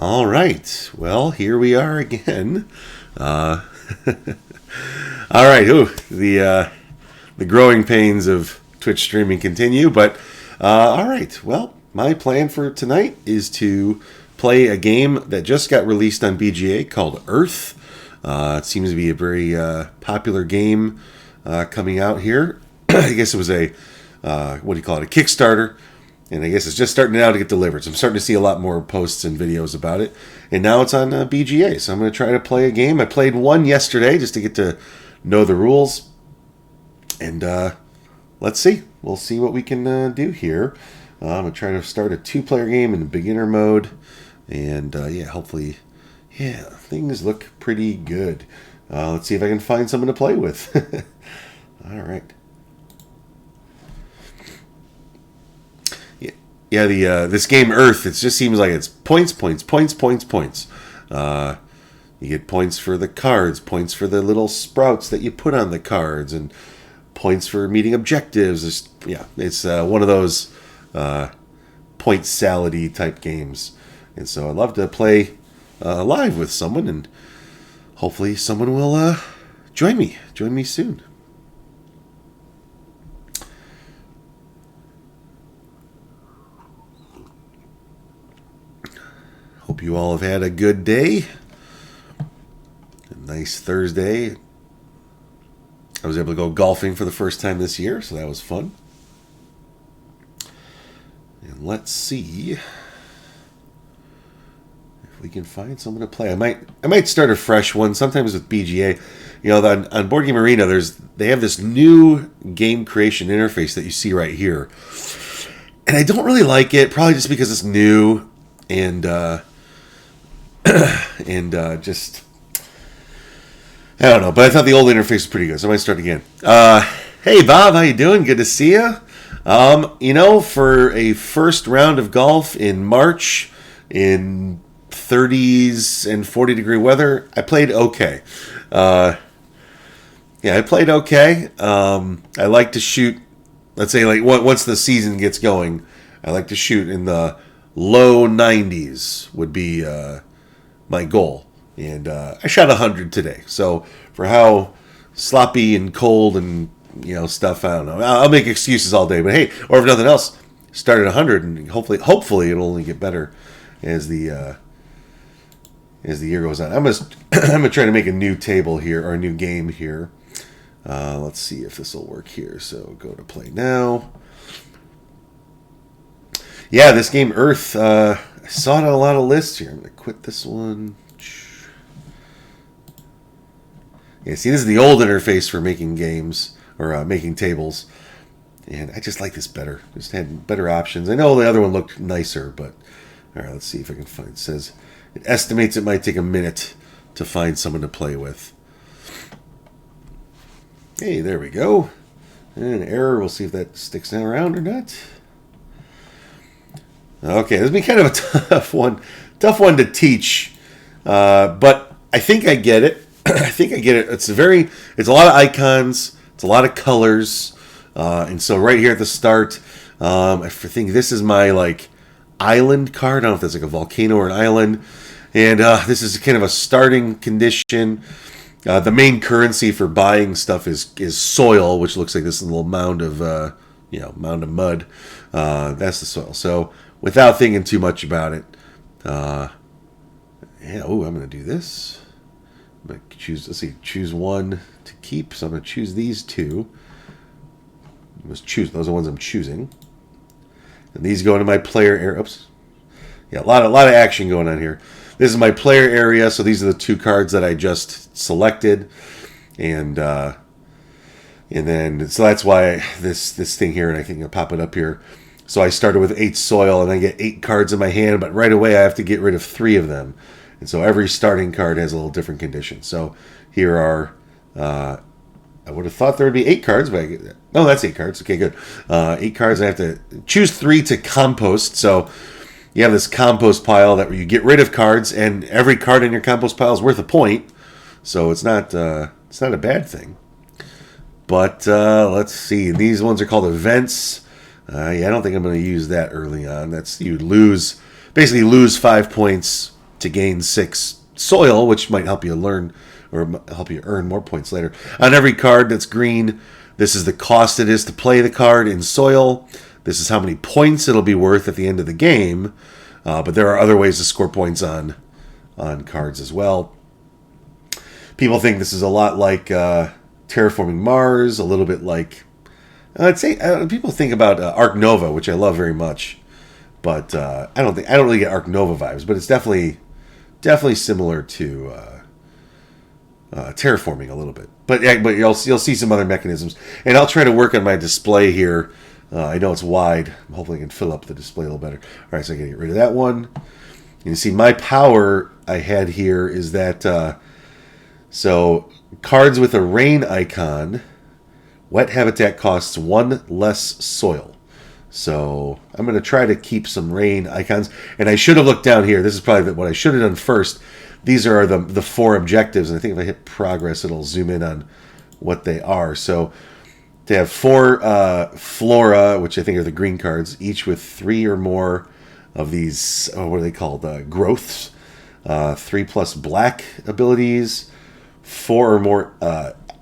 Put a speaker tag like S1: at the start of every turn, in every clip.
S1: All right. Well, here we are again. All right. Ooh, the growing pains of Twitch streaming continue, but all right. Well, my plan for tonight is to play a game that just got released on BGA called Earth. It seems to be a very popular game coming out here. I guess it was a what do you call it? A Kickstarter. And I guess it's just starting now to get delivered. So I'm starting to see a lot more posts and videos about it. And now it's on BGA. So I'm going to try to play a game. I played one yesterday just to get to know the rules. And let's see. We'll see what we can do here. I'm going to try to start a 2-player game in beginner mode. And hopefully, things look pretty good. Let's see if I can find someone to play with. All right. Yeah, this game Earth, it just seems like it's points. You get points for the cards, points for the little sprouts that you put on the cards, and points for meeting objectives. It's one of those point salad-y type games. And so I'd love to play live with someone, and hopefully someone will join me soon. Hope you all have had a good day. A nice Thursday. I was able to go golfing for the first time this year, so that was fun. And let's see if we can find someone to play. I might start a fresh one. Sometimes with BGA, on Board Game Arena, they have this new game creation interface that you see right here, and I don't really like it. Probably just because it's new and just I don't know, but I thought the old interface was pretty good, so I might start again. Hey Bob, how you doing? Good to see you. For a first round of golf in March in 30s and 40 degree weather, I played okay. I played okay. I like to shoot. Let's say once the season gets going, I like to shoot in the low 90s would be my goal. And I shot 100 today. So for how sloppy and cold and stuff, I don't know. I'll make excuses all day. But hey, or if nothing else, start at 100 and hopefully it'll only get better as the year goes on. I'm gonna try to make a new table here or a new game here. Let's see if this will work here. So go to play now. Yeah, this game Earth. I saw it on a lot of lists here. I'm gonna quit this one. Yeah, see, this is the old interface for making games or making tables, and I just like this better. Just had better options. I know the other one looked nicer, but all right, let's see if I can find. It says it estimates it might take a minute to find someone to play with. Hey, there we go. And an error. We'll see if that sticks around or not. Okay, this will be kind of a tough one to teach, but I think I get it. It's a lot of icons, it's a lot of colors, and so right here at the start, I think this is my island card. I don't know if that's a volcano or an island, and this is kind of a starting condition. The main currency for buying stuff is soil, which looks like this little mound of mud. That's the soil. So without thinking too much about it, I'm going to do this. I'm going to choose one to keep. So I'm going to choose these two. Those are the ones I'm choosing. And these go into my player area. Oops. Yeah, a lot of action going on here. This is my player area, so these are the 2 cards that I just selected. And then, so that's why this thing here, and I think I'll pop it up here. So I started with 8 soil, and I get 8 cards in my hand, but right away I have to get rid of 3 of them. And so every starting card has a little different condition. So here are, I would have thought there would be 8 cards, but that's 8 cards. Okay, good. 8 cards. I have to choose 3 to compost. So you have this compost pile that where you get rid of cards, and every card in your compost pile is worth a point. So it's not a bad thing. But let's see. These ones are called events. I don't think I'm going to use that early on. You basically lose 5 points to gain 6 soil, which might help you learn or help you earn more points later. On every card that's green, this is the cost it is to play the card in soil. This is how many points it'll be worth at the end of the game. But there are other ways to score points on cards as well. People think this is a lot like Terraforming Mars, a little bit like I'd say people think about Arc Nova, which I love very much, but I don't really get Arc Nova vibes. But it's definitely similar to terraforming a little bit. But you'll see some other mechanisms, and I'll try to work on my display here. I know it's wide. Hopefully, I can fill up the display a little better. All right, so I can get rid of that one. You see, my power I had here is that so cards with a rain icon. Wet habitat costs 1 less soil. So I'm going to try to keep some rain icons. And I should have looked down here. This is probably what I should have done first. These are the 4 objectives. And I think if I hit progress, it'll zoom in on what they are. So they have 4 flora, which I think are the green cards, each with 3 or more of these, what are they called? Growths. 3 plus black abilities. 4 or more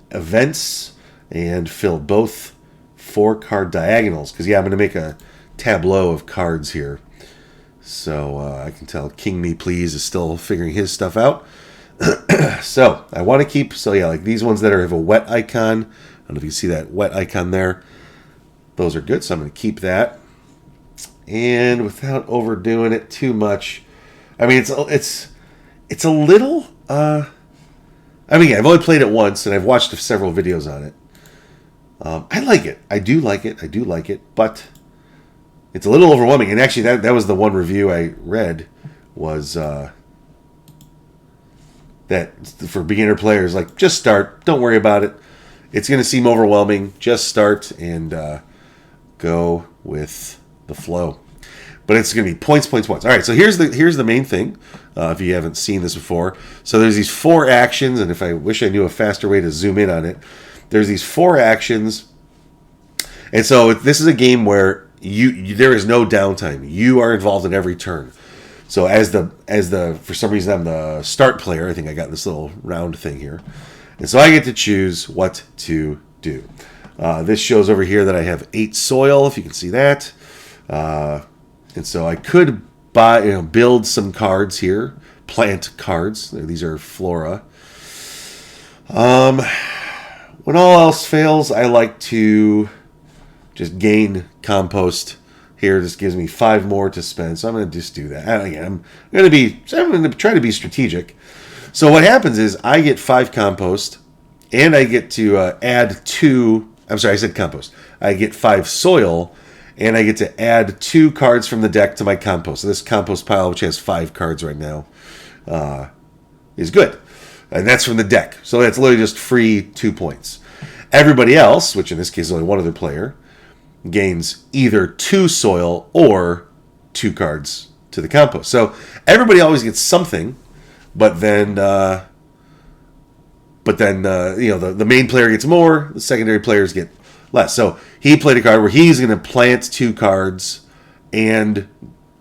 S1: events. And fill both 4 card diagonals. Because, yeah, I'm going to make a tableau of cards here. So I can tell King Me Please is still figuring his stuff out. So I want to keep, like these ones that have a wet icon. I don't know if you see that wet icon there. Those are good, so I'm going to keep that. And without overdoing it too much, I mean, it's a little... I've only played it once, and I've watched several videos on it. I like it. I do like it, but it's a little overwhelming. And actually, that was the one review I read was that for beginner players, like, just start. Don't worry about it. It's going to seem overwhelming. Just start and go with the flow. But it's going to be points. All right, so here's the main thing. If you haven't seen this before, so there's these 4 actions, and if I wish I knew a faster way to zoom in on it. There's these 4 actions, and so this is a game where there is no downtime. You are involved in every turn. So as the for some reason I'm the start player. I think I got this little round thing here, and so I get to choose what to do. This shows over here that I have 8 soil, if you can see that, and so I could build some cards here, plant cards. These are flora. When all else fails, I like to just gain compost. Here, this gives me 5 more to spend, so I'm going to just do that. I'm going to try to be strategic. So what happens is I get 5 compost, and I get to add 2. I'm sorry, I said compost. I get 5 soil, and I get to add 2 cards from the deck to my compost. So this compost pile, which has 5 cards right now, is good. And that's from the deck. So that's literally just free 2 points. Everybody else, which in this case is only one other player, gains either 2 soil or 2 cards to the compost. So everybody always gets something, but then the main player gets more, the secondary players get less. So he played a card where he's going to plant 2 cards and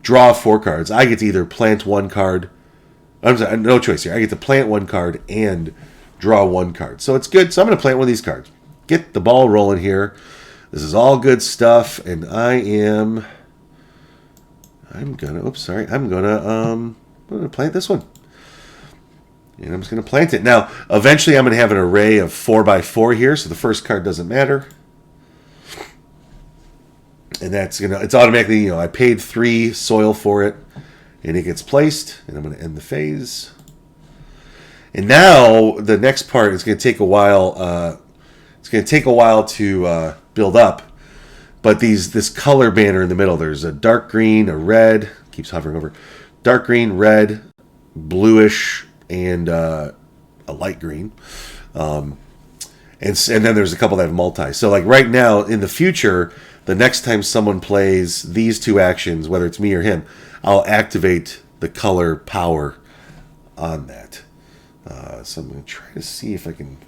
S1: draw 4 cards. I get to either plant 1 card. I'm sorry, no choice here. I get to plant 1 card and draw 1 card. So it's good. So I'm going to plant one of these cards. Get the ball rolling here. This is all good stuff, and I'm gonna plant this one. And I'm just gonna plant it. Now, eventually I'm gonna have an array of 4x4 here, so the first card doesn't matter. And it's automatically, I paid 3 soil for it, and it gets placed, and I'm gonna end the phase. And now the next part is gonna take a while. It's gonna take a while to build up, but this color banner in the middle, there's a dark green, a red, keeps hovering over, dark green, red, bluish, and a light green, and then there's a couple that have multi. So like right now, in the future, the next time someone plays these 2 actions, whether it's me or him, I'll activate the color power on that. So I'm going to try to see if I can.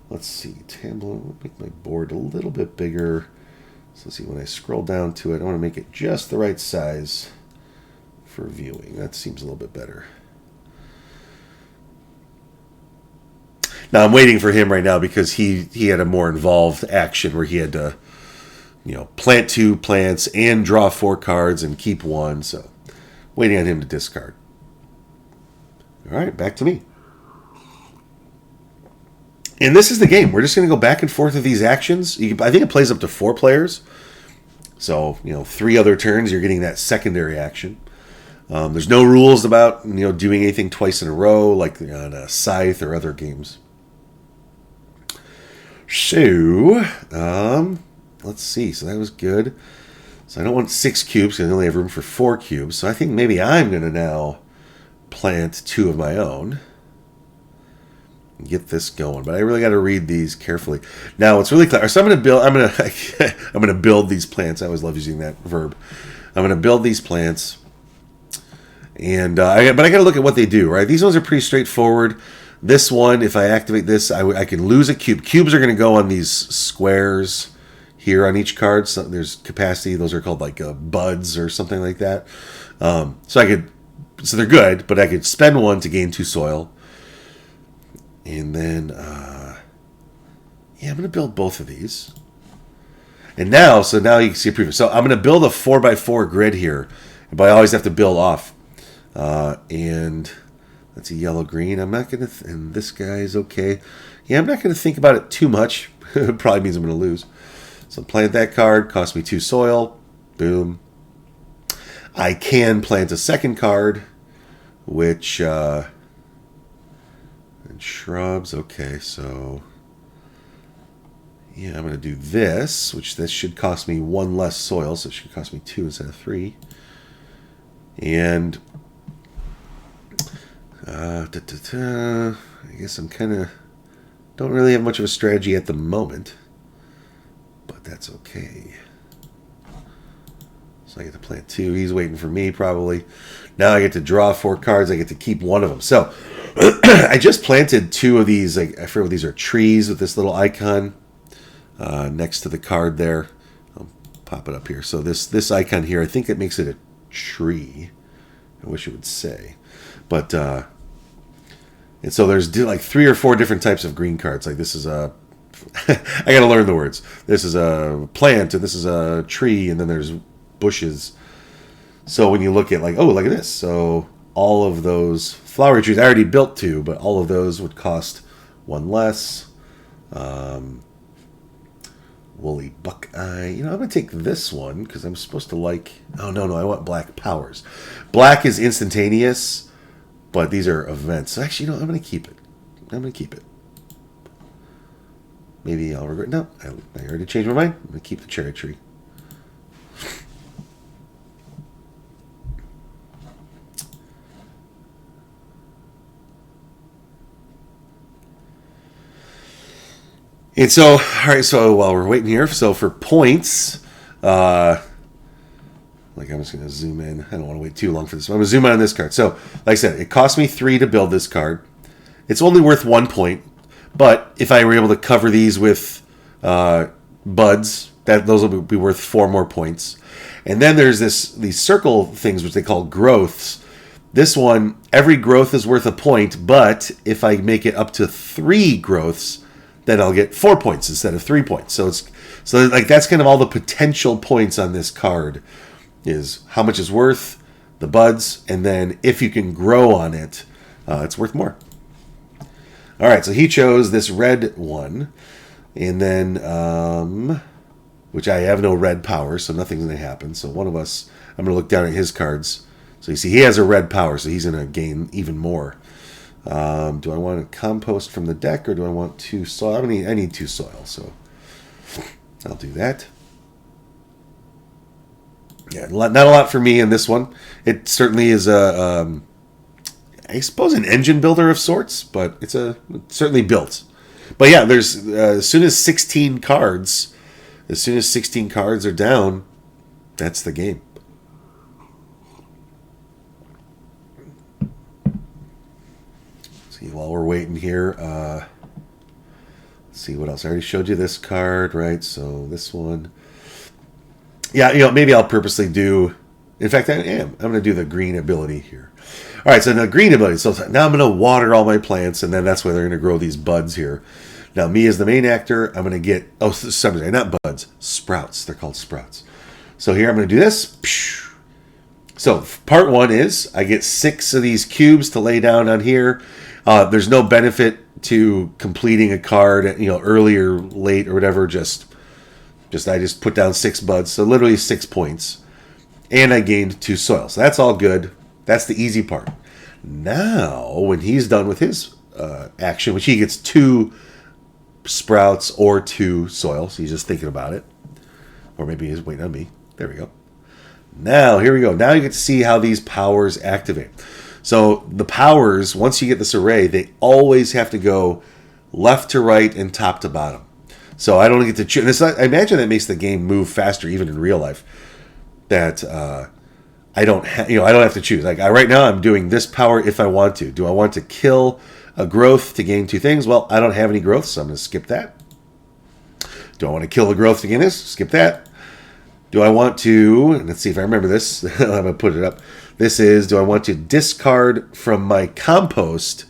S1: Let's see, Tableau, make my board a little bit bigger. So let's see, when I scroll down to it, I want to make it just the right size for for viewing. That seems a little bit better. Now I'm waiting for him right now because he had a more involved action where he had to, plant 2 plants and draw 4 cards and keep 1. So waiting on him to discard. All right, back to me. And this is the game. We're just going to go back and forth with these actions. I think it plays up to 4 players. So, 3 other turns, you're getting that secondary action. There's no rules about, doing anything twice in a row like on a Scythe or other games. So, let's see. So that was good. So I don't want 6 cubes because I only have room for 4 cubes. So I think maybe I'm going to now plant 2 of my own. Get this going, but I really got to read these carefully. Now it's really clear. So I'm going to build. I'm going to build these plants. I always love using that verb. I'm going to build these plants, and but I got to look at what they do. Right, these ones are pretty straightforward. This one, if I activate this, I can lose a cube. Cubes are going to go on these squares here on each card. So there's capacity. Those are called like buds or something like that. So they're good, but I could spend 1 to gain 2 soil. And then, I'm going to build both of these. And now you can see a preview. So I'm going to build a 4x4 grid here, but I always have to build off. And that's a yellow-green. I'm not going to, and this guy's okay. Yeah, I'm not going to think about it too much. It probably means I'm going to lose. So plant that card, cost me 2 soil. Boom. I can plant a second card, which, shrubs. Okay, so I'm going to do this, which this should cost me 1 less soil, so it should cost me 2 instead of 3. And I guess I'm kind of don't really have much of a strategy at the moment, but that's okay. So I get to plant 2. He's waiting for me probably. Now I get to draw 4 cards. I get to keep 1 of them. So I just planted 2 of these. I forget what these are. Trees with this little icon next to the card there. I'll pop it up here. So this icon here, I think it makes it a tree. I wish it would say. But and so there's like 3 or 4 different types of green cards. Like this is a I got to learn the words. This is a plant and this is a tree, and then there's bushes. So when you look at look at this. So all of those flower trees, I already built 2, but all of those would cost 1 less. Woolly Buckeye. I'm going to take this one because I'm supposed to oh, no, I want black powers. Black is instantaneous, but these are events. So actually, I'm going to keep it. Maybe I'll regret. No, I already changed my mind. I'm going to keep the cherry tree. And so, all right, so while we're waiting here, so for points, I'm just going to zoom in. I don't want to wait too long for this. I'm going to zoom in on this card. So, like I said, it cost me 3 to build this card. It's only worth 1 point, but if I were able to cover these with buds, those will be worth 4 more points. And then there's these circle things, which they call growths. This one, every growth is worth a point, but if I make it up to 3 growths, then I'll get 4 points instead of 3 points. So that's kind of all the potential points on this card is how much it's worth, the buds, and then if you can grow on it, it's worth more. All right, so he chose this red one, and then which I have no red power, so nothing's going to happen. So one of us, I'm going to look down at his cards. So you see he has a red power, so he's going to gain even more. Do I want to compost from the deck, or do I want 2 soil? I need 2 soil, so I'll do that. Yeah, not a lot for me in this one. It certainly is I suppose an engine builder of sorts, but it's certainly built. But yeah, there's as soon as 16 cards are down, that's the game. While we're waiting here, let's see what else. I already showed you this card, right? So this one, yeah, maybe I'll purposely do In fact, I am. I'm going to do the green ability here. All right, so the green ability. So now I'm going to water all my plants, and then that's where they're going to grow these buds here. Now, me as the main actor, I'm going to get... Oh, sorry, not buds. Sprouts. They're called sprouts. So here I'm going to do this. So part one is I get 6 of these cubes to lay down on here. There's no benefit to completing a card, early or late or whatever. I just put down 6 buds, so literally 6 points, and I gained 2 soil. So that's all good. That's the easy part. Now, when he's done with his action, which he gets 2 sprouts or 2 soil, so he's just thinking about it, or maybe he's waiting on me. There we go. Now, here we go. Now you get to see how these powers activate. So the powers, once you get this array, they always have to go left to right and top to bottom. So I don't get to choose. I imagine that makes the game move faster, even in real life. That I don't have to choose. Like right now, I'm doing this power if I want to. Do I want to kill a growth to gain 2 things? Well, I don't have any growth, so I'm going to skip that. Do I want to kill a growth to gain this? Skip that. Do I want to, and let's see if I remember this. I'm going to put it up. This is, do I want to discard from my compost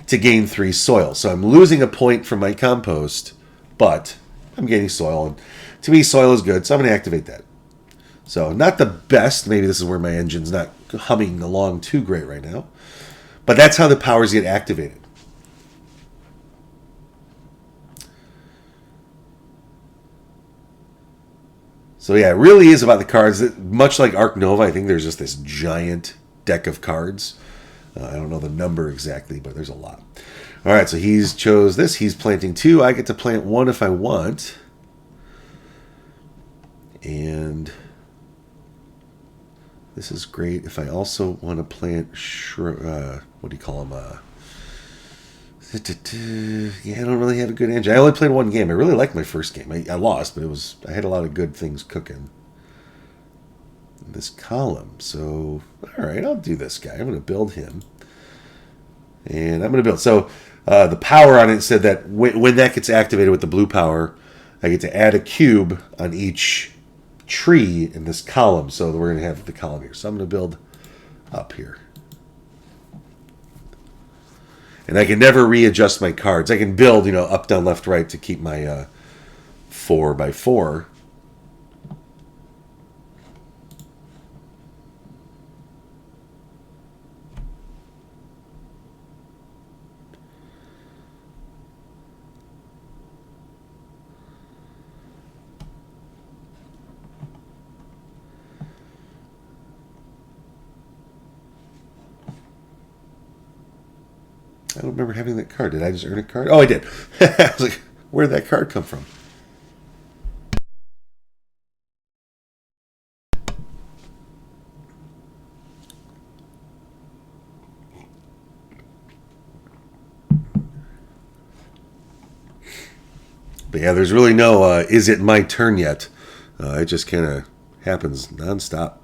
S1: to gain 3 soil? So I'm losing a point from my compost, but I'm gaining soil. And to me, soil is good, so I'm going to activate that. So not the best. Maybe this is where my engine's not humming along too great right now. But that's how the powers get activated. So yeah, it really is about the cards. Much like Ark Nova, I think there's just this giant deck of cards. I don't know the number exactly, but there's a lot. All right, so he's chose this. He's planting 2. I get to plant 1 if I want. And this is great. If I also want to plant, what do you call them? Yeah, I don't really have a good engine. I only played 1 game. I really liked my first game. I lost, but I had a lot of good things cooking in this column. So, all right, I'll do this guy. I'm going to build him. And I'm going to build. So, the power on it said that when that gets activated with the blue power, I get to add a cube on each tree in this column. So we're going to have the column here. So I'm going to build up here. And I can never readjust my cards. I can build, up, down, left, right to keep my 4x4. I don't remember having that card. Did I just earn a card? Oh, I did. I was like, where did that card come from? But yeah, there's really no, is it my turn yet? It just kind of happens nonstop.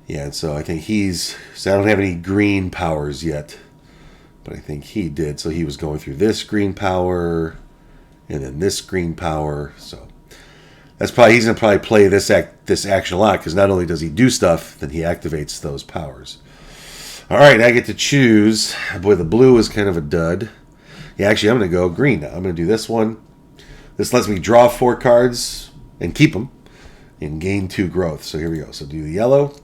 S1: Yeah, and so I think so I don't have any green powers yet, but I think he did. So he was going through this green power, and then this green power. So he's going to probably play this action a lot, because not only does he do stuff, then he activates those powers. All right, I get to choose. Boy, the blue is kind of a dud. Yeah, actually, I'm going to go green now. I'm going to do this one. This lets me draw 4 cards and keep them and gain 2 growth. So here we go. So do the yellow.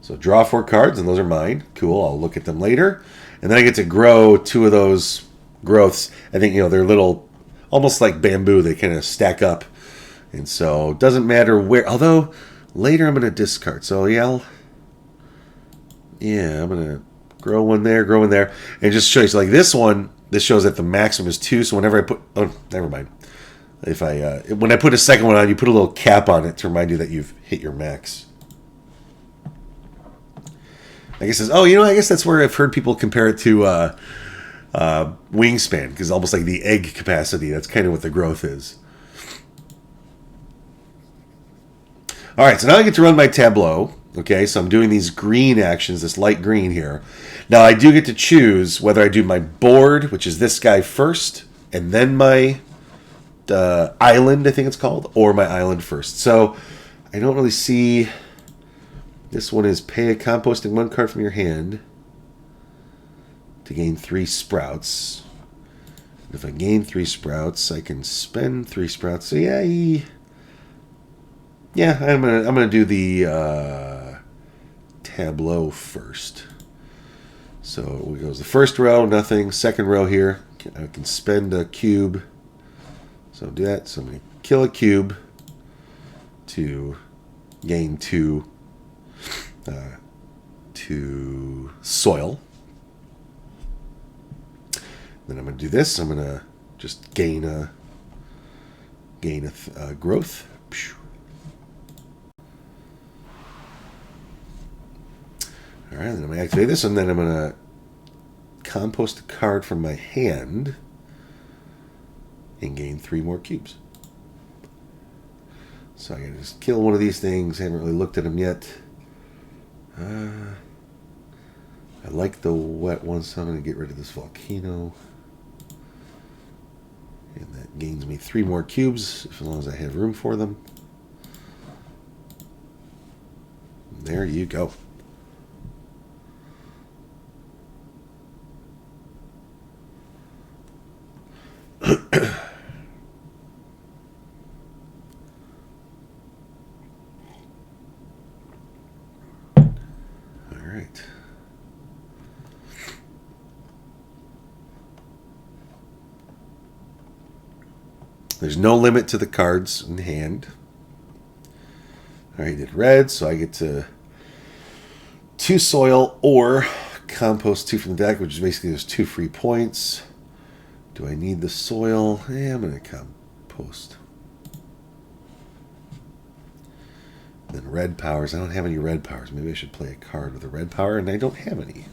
S1: So draw 4 cards, and those are mine. Cool, I'll look at them later. And then I get to grow 2 of those growths. I think, they're little, almost like bamboo. They kind of stack up. And so it doesn't matter where, although later I'm going to discard. So yeah, I'm going to grow one there, and just show you. So like this one, this shows that the maximum is 2. So whenever I put, never mind. When I put a second one on, you put a little cap on it to remind you that you've hit your max. I guess I guess that's where I've heard people compare it to wingspan, because almost like the egg capacity. That's kind of what the growth is. All right, so now I get to run my tableau, Okay, so I'm doing these green actions, this light green here. Now I do get to choose whether I do my board, which is this guy first, and then my island, I think it's called, or my island first. So I don't really see. This one is pay a composting 1 card from your hand to gain 3 sprouts. If I gain 3 sprouts, I can spend 3 sprouts. So yeah, I'm gonna do the tableau first. So it goes the first row, nothing. Second row here, I can spend a cube. So I'll do that. So I'm gonna kill a cube to gain 2 soil. Then I'm going to do this. I'm going to just gain a growth. All right, then I'm going to activate this, and then I'm going to compost a card from my hand and gain 3 more cubes. So I got to just kill one of these things. I haven't really looked at them yet. I like the wet one, so I'm going to get rid of this volcano. And that gains me 3 more cubes, as long as I have room for them. There you go. All right. There's no limit to the cards in hand. I already did red, so I get to 2 soil or compost 2 from the deck, which is basically there's 2 free points. Do I need the soil? Yeah, I'm going to compost. Then red powers. I don't have any red powers. Maybe I should play a card with a red power, and I don't have any.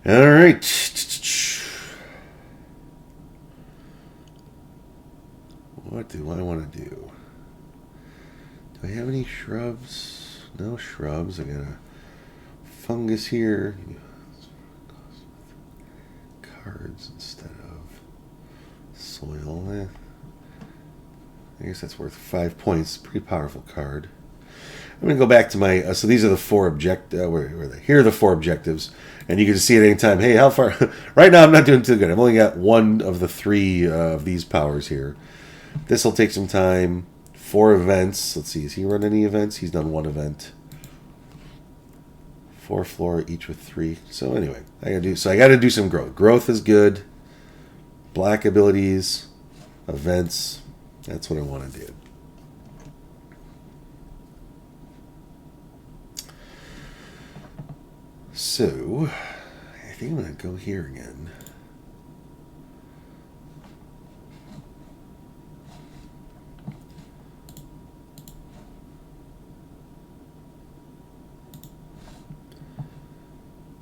S1: All right. What do I want to do? Do I have any shrubs? No shrubs. I got a fungus here. Cards instead of soil. I guess that's worth 5 points. Pretty powerful card. I'm going to go back to my... so these are the 4 objectives. Where are they? Here are the 4 objectives. And you can just see at any time, hey, how far... right now I'm not doing too good. I've only got 1 of the 3 of these powers here. This will take some time. 4 events. Let's see. Has he run any events? He's done 1 event. 4 floor, each with 3. So anyway, I got to do some growth. Growth is good. Black abilities. Events. That's what I want to do. So, I think I'm going to go here again.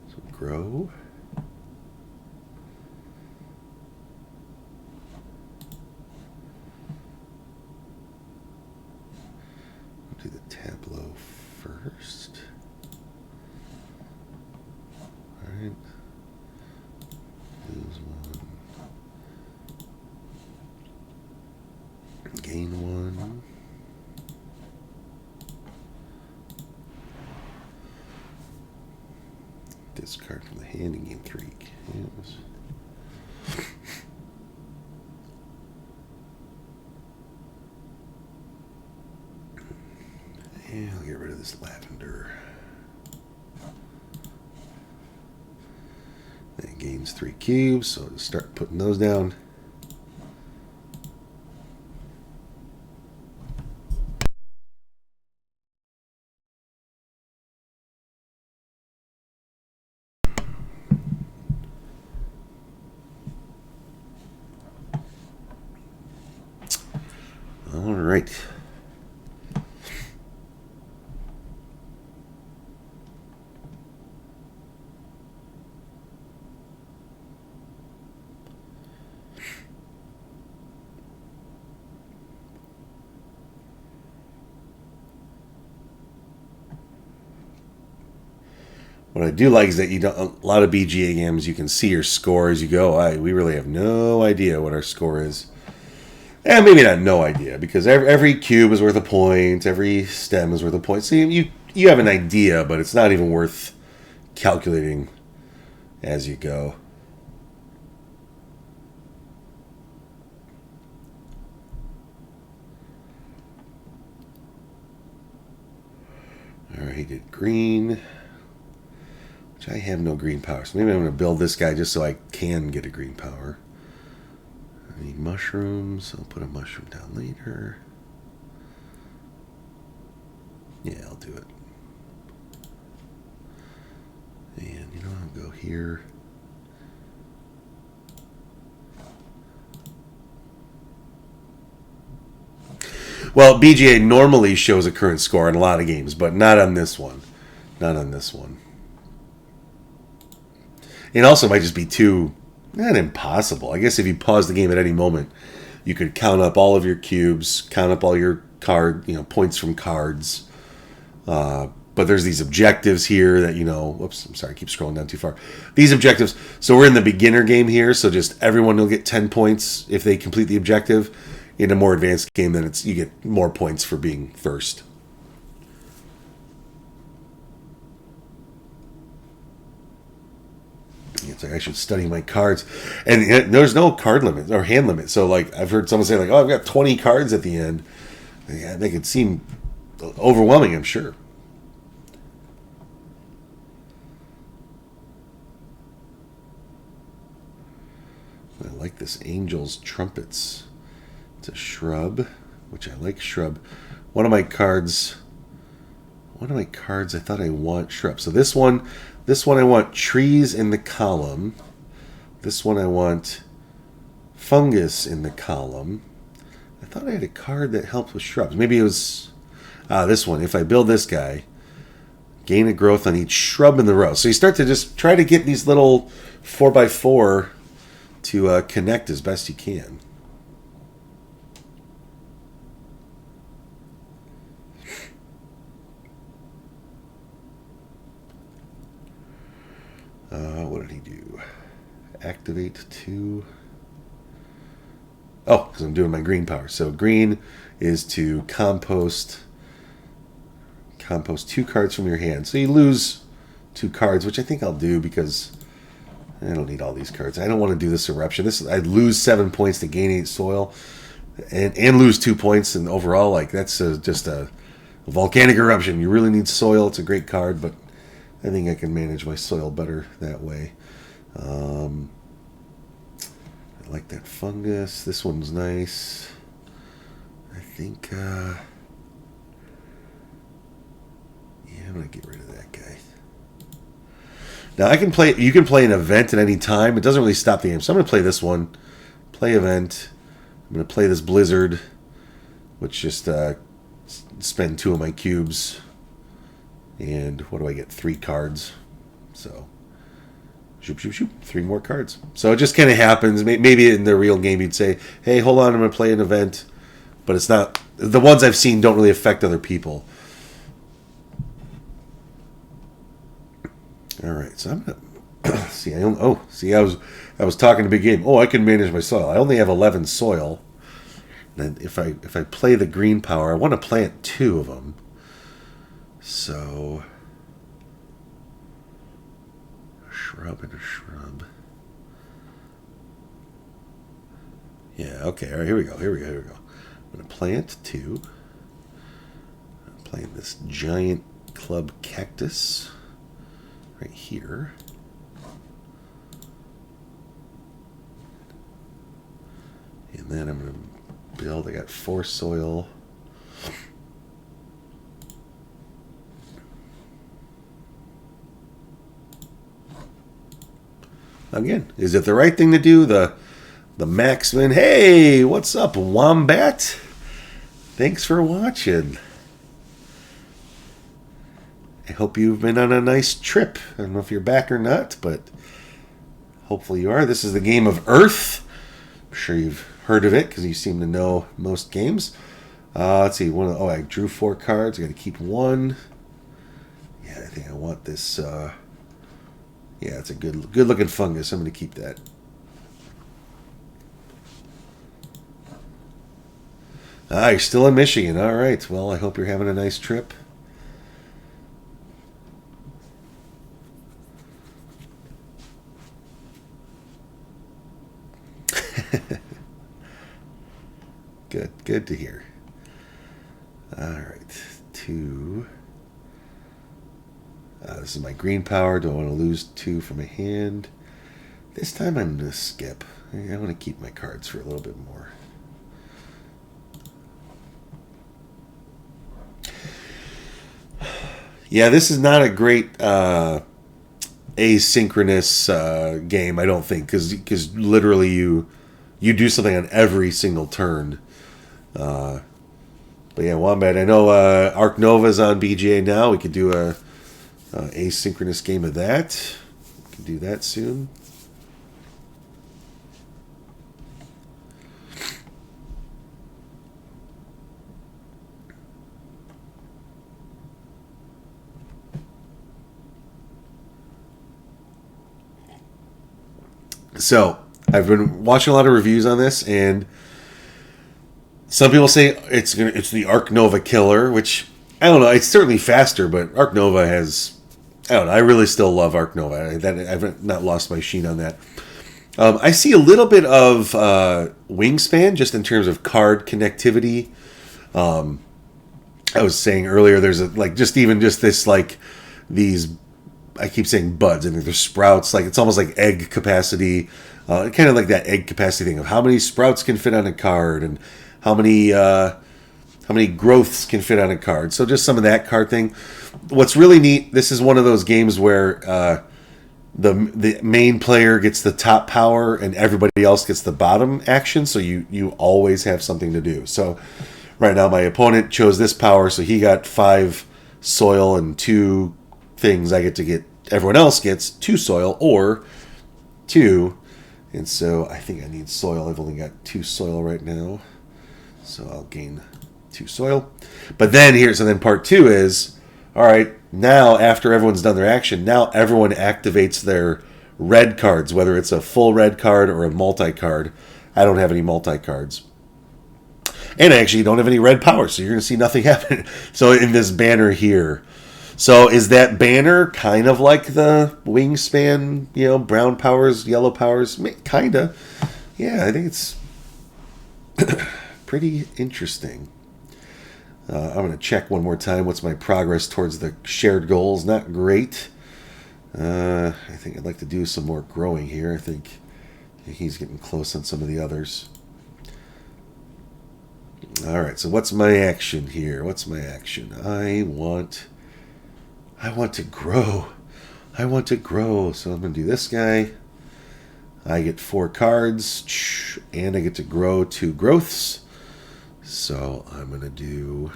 S1: So, grow. I'll do the tableau first. Alright. Lose 1. Gain 1. Discard from the hand and gain 3. Yes. And I'll get rid of this lavender. It gains 3 cubes, so I'll just start putting those down. All right. What I do like is that you don't, a lot of BGA games, you can see your score as you go. We really have no idea what our score is. And maybe not no idea, because every cube is worth a point, every stem is worth a point. So you have an idea, but it's not even worth calculating as you go. All right, he did green, which I have no green power. So maybe I'm going to build this guy just so I can get a green power. I need mushrooms. I'll put a mushroom down later. Yeah, I'll do it. And, you know, I'll go here. Well, BGA normally shows a current score in a lot of games, but not on this one. Not on this one. It also might just be too, not impossible. I guess if you pause the game at any moment, you could count up all of your cubes, count up all your points from cards. But there's these objectives here that, whoops, I'm sorry, I keep scrolling down too far. These objectives, so we're in the beginner game here, so just everyone will get 10 points if they complete the objective. In a more advanced game, then you get more points for being first. It's like I should study my cards. And there's no card limit or hand limit. So, like, I've heard someone say, like, oh, I've got 20 cards at the end. Yeah, they could seem overwhelming, I'm sure. I like this Angel's Trumpets. It's a shrub, which I like shrub. One of my cards, I thought I want shrub. So this one I want trees in the column. This one I want fungus in the column. I thought I had a card that helped with shrubs. Maybe it was this one. If I build this guy, gain a growth on each shrub in the row. So you start to just try to get these little 4x4 to connect as best you can. What did he do? Activate 2. Oh, because I'm doing my green power. So green is to compost 2 cards from your hand. So you lose 2 cards, which I think I'll do because I don't need all these cards. I don't want to do this eruption. I'd lose 7 points to gain 8 soil and lose 2 points. And overall, like, that's just a volcanic eruption. You really need soil. It's a great card, but I think I can manage my soil better that way. I like that fungus. This one's nice. I think, yeah, I'm going to get rid of that guy. Now, you can play an event at any time. It doesn't really stop the game. So I'm going to play this one. Play event. I'm going to play this blizzard, which just spend 2 of my cubes. And what do I get? 3 cards. So, shoop, shoop, shoop. 3 more cards. So it just kind of happens. Maybe in the real game you'd say, hey, hold on, I'm going to play an event. But it's not. The ones I've seen don't really affect other people. All right, so I'm going to see. I was talking a big game. Oh, I can manage my soil. I only have 11 soil. And if I play the green power, I want to plant 2 of them. So, a shrub and a shrub. Yeah, okay, all right, here we go. I'm going to plant 2. I'm playing this giant club cactus right here. And then I'm going to build, I got 4 soil. Again, is it the right thing to do? The Maxman, hey, what's up, Wombat? Thanks for watching. I hope you've been on a nice trip. I don't know if you're back or not, but hopefully you are. This is the game of Earth. I'm sure you've heard of it because you seem to know most games. Let's see. I drew 4 cards. I got to keep 1. Yeah, I think I want this. Yeah, it's a good looking fungus. I'm going to keep that. Ah, you're still in Michigan. All right. Well, I hope you're having a nice trip. Good to hear. All right. 2. This is my green power. Don't want to lose 2 from a hand. This time I'm going to skip. I want to keep my cards for a little bit more. Yeah, this is not a great asynchronous game, I don't think, because literally you do something on every single turn. But yeah, Wombat. I know Arc Nova's on BGA now. We could do a asynchronous game of that. We can do that soon. So I've been watching a lot of reviews on this, and some people say it's the Arc Nova killer, which I don't know. It's certainly faster, but Arc Nova has, I don't know. I really still love Arc Nova. I've not lost my sheen on that. I see a little bit of Wingspan just in terms of card connectivity. I was saying earlier, there's just this these. I keep saying buds. I think they're sprouts. Like it's almost like egg capacity, kind of like that egg capacity thing of how many sprouts can fit on a card and how many growths can fit on a card. So just some of that card thing. What's really neat. This is one of those games where the main player gets the top power and everybody else gets the bottom action. So you always have something to do. So right now my opponent chose this power, so he got 5 soil and 2 things. Everyone else gets 2 soil or 2, and so I think I need soil. I've only got 2 soil right now, so I'll gain 2 soil. But then part 2 is, all right, now after everyone's done their action, now everyone activates their red cards, whether it's a full red card or a multi-card. I don't have any multi-cards. And I actually don't have any red power, so you're going to see nothing happen. So in this banner here, so is that banner kind of like the Wingspan, brown powers, yellow powers? Kind of. Yeah, I think it's pretty interesting. I'm going to check one more time. What's my progress towards the shared goals? Not great. I think I'd like to do some more growing here. I think he's getting close on some of the others. All right, so what's my action here? I want to grow. So I'm going to do this guy. I get 4 cards, and I get to grow 2 growths. So I'm going to do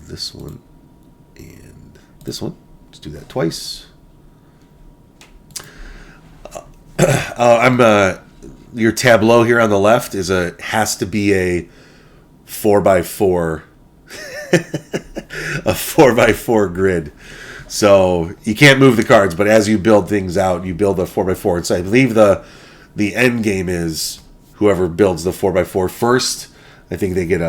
S1: this one and this one. Let's do that twice. Your tableau here on the left has to be a 4x4 a 4x4 grid. So you can't move the cards, but as you build things out, you build a 4x4. And so I believe the end game is whoever builds the 4x4 first. I think they get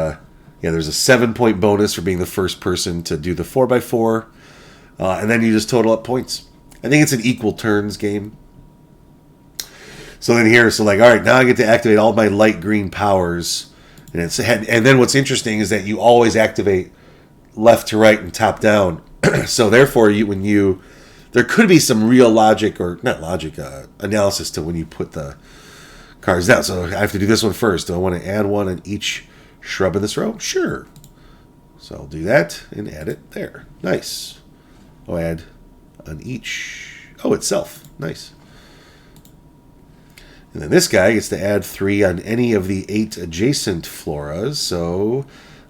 S1: there's a 7-point bonus for being the first person to do the 4x4. And then you just total up points. I think it's an equal turns game. So then all right, now I get to activate all my light green powers. And then what's interesting is that you always activate left to right and top down. So therefore, there could be some real logic, or not logic, analysis to when you put the cards down. So I have to do this one first. Do I want to add one on each shrub in this row? Sure. So I'll do that and add it there. Nice. I'll add on each. Oh, itself. Nice. And then this guy gets to add 3 on any of the 8 adjacent floras. So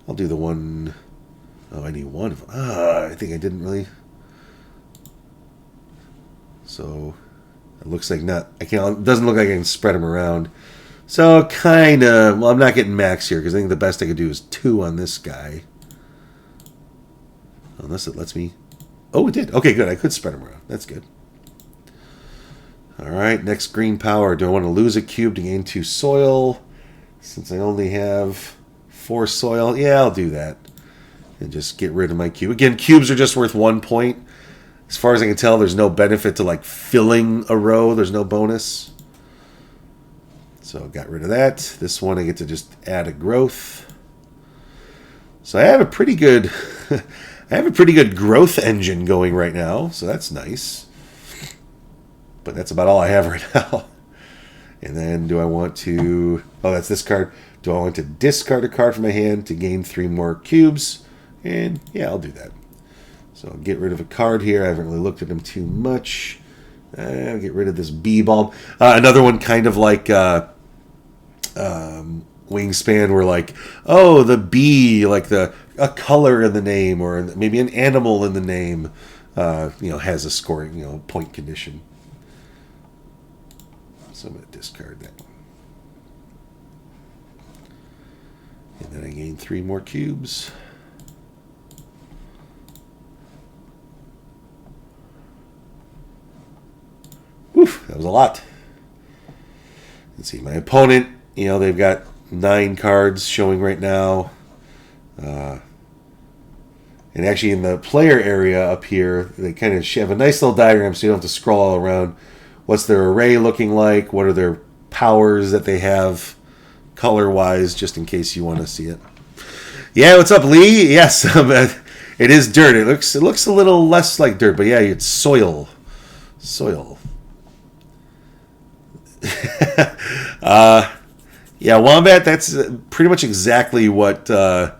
S1: I'll do the one. Oh, I need one of them. I think I didn't really. So it looks like not. It doesn't look like I can spread them around. So kind of. Well, I'm not getting max here because I think the best I could do is 2 on this guy. Unless it lets me. Oh, it did. Okay, good. I could spread them around. That's good. All right, next green power. Do I want to lose a cube to gain 2 soil? Since I only have 4 soil, yeah, I'll do that. And just get rid of my cube. Again, cubes are just worth 1 point. As far as I can tell, there's no benefit to like filling a row. There's no bonus. So got rid of that. This one I get to just add a growth. So I have a pretty good growth engine going right now. So that's nice. But that's about all I have right now. And then do I want to... Oh, that's this card. Do I want to discard a card from my hand to gain 3 more cubes? And yeah, I'll do that. So I'll get rid of a card here. I haven't really looked at them too much. I'll get rid of this bee bulb. Another one kind of like Wingspan, where like, oh, the bee, like a color in the name, or maybe an animal in the name, has a scoring, point condition. So I'm going to discard that. And then I gain 3 more cubes. Oof, that was a lot. Let's see, my opponent, they've got 9 cards showing right now. And actually in the player area up here, they kind of have a nice little diagram so you don't have to scroll all around. What's their array looking like? What are their powers that they have color-wise, just in case you want to see it. Yeah, what's up, Lee? Yes, it is dirt. It looks a little less like dirt, but yeah, it's soil. Soil. Yeah, Wombat, that's pretty much exactly what the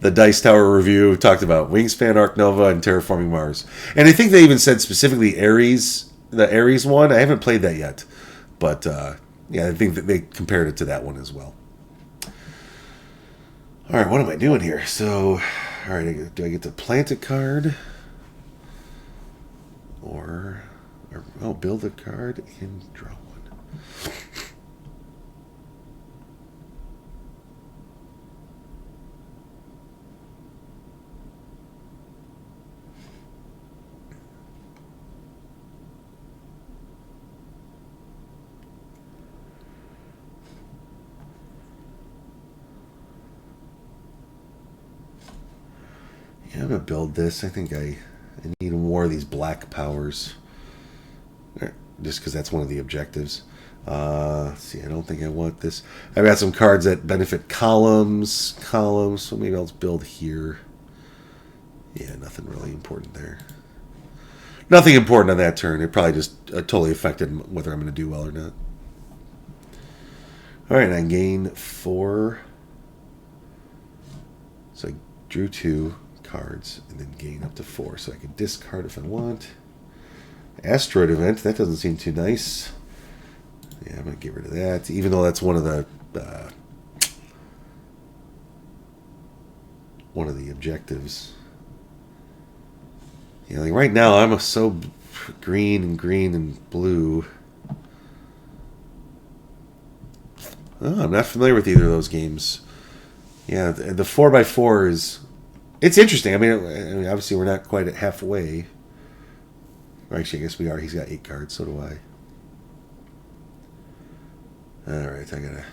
S1: Dice Tower review talked about. Wingspan, Arc Nova, and Terraforming Mars. And I think they even said specifically Ares, the Ares one. I haven't played that yet. But, yeah, I think that they compared it to that one as well. All right, what am I doing here? So, all right, do I get to plant a card? Or build a card and draw one. Yeah, I'm going to build this. I think I need more of these black powers. Just because that's one of the objectives. Let's see, I don't think I want this. I've got some cards that benefit columns, so maybe I'll just build here. Yeah, nothing really important there. Nothing important on that turn. It probably just totally affected whether I'm going to do well or not. Alright, I gain 4. So I drew 2 cards and then gain up to 4. So I can discard if I want. Asteroid event, that doesn't seem too nice. Yeah, I'm going to get rid of that, even though that's one of the objectives. Yeah, like right now I'm so green and blue. Oh, I'm not familiar with either of those games. Yeah, the 4x4 is... It's interesting. I mean, obviously we're not quite at halfway. Or actually, I guess we are. He's got 8 cards. So do I. Alright, I gotta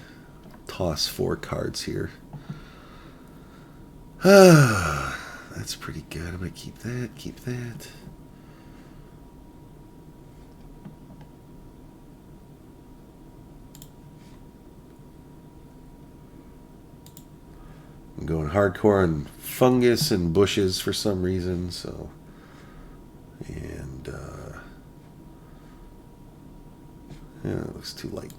S1: toss 4 cards here. That's pretty good. I'm gonna keep that. I'm going hardcore on fungus and bushes for some reason, so... And, yeah, it looks too light.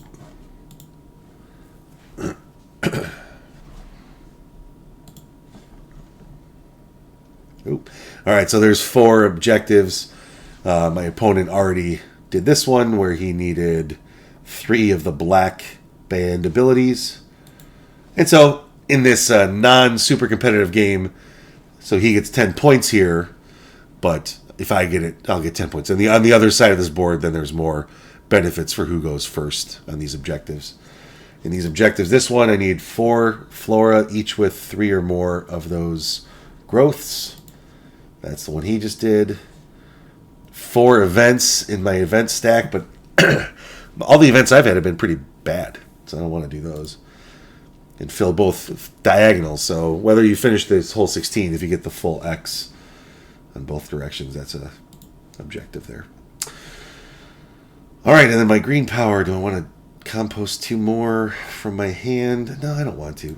S1: Oop. Alright, so there's 4 objectives. My opponent already did this one where he needed 3 of the black band abilities. And so, in this non-super competitive game, so he gets 10 points here, but if I get it, I'll get 10 points. And on the other side of this board, then there's more benefits for who goes first on these objectives. In these objectives, this one, I need 4 flora, each with 3 or more of those growths. That's the one he just did. 4 events in my event stack, but all the events I've had have been pretty bad, so I don't want to do those. And fill both diagonals, so whether you finish this whole 16, if you get the full X on both directions, that's a objective there. All right, and then my green power, do I want to compost 2 more from my hand? No, I don't want to.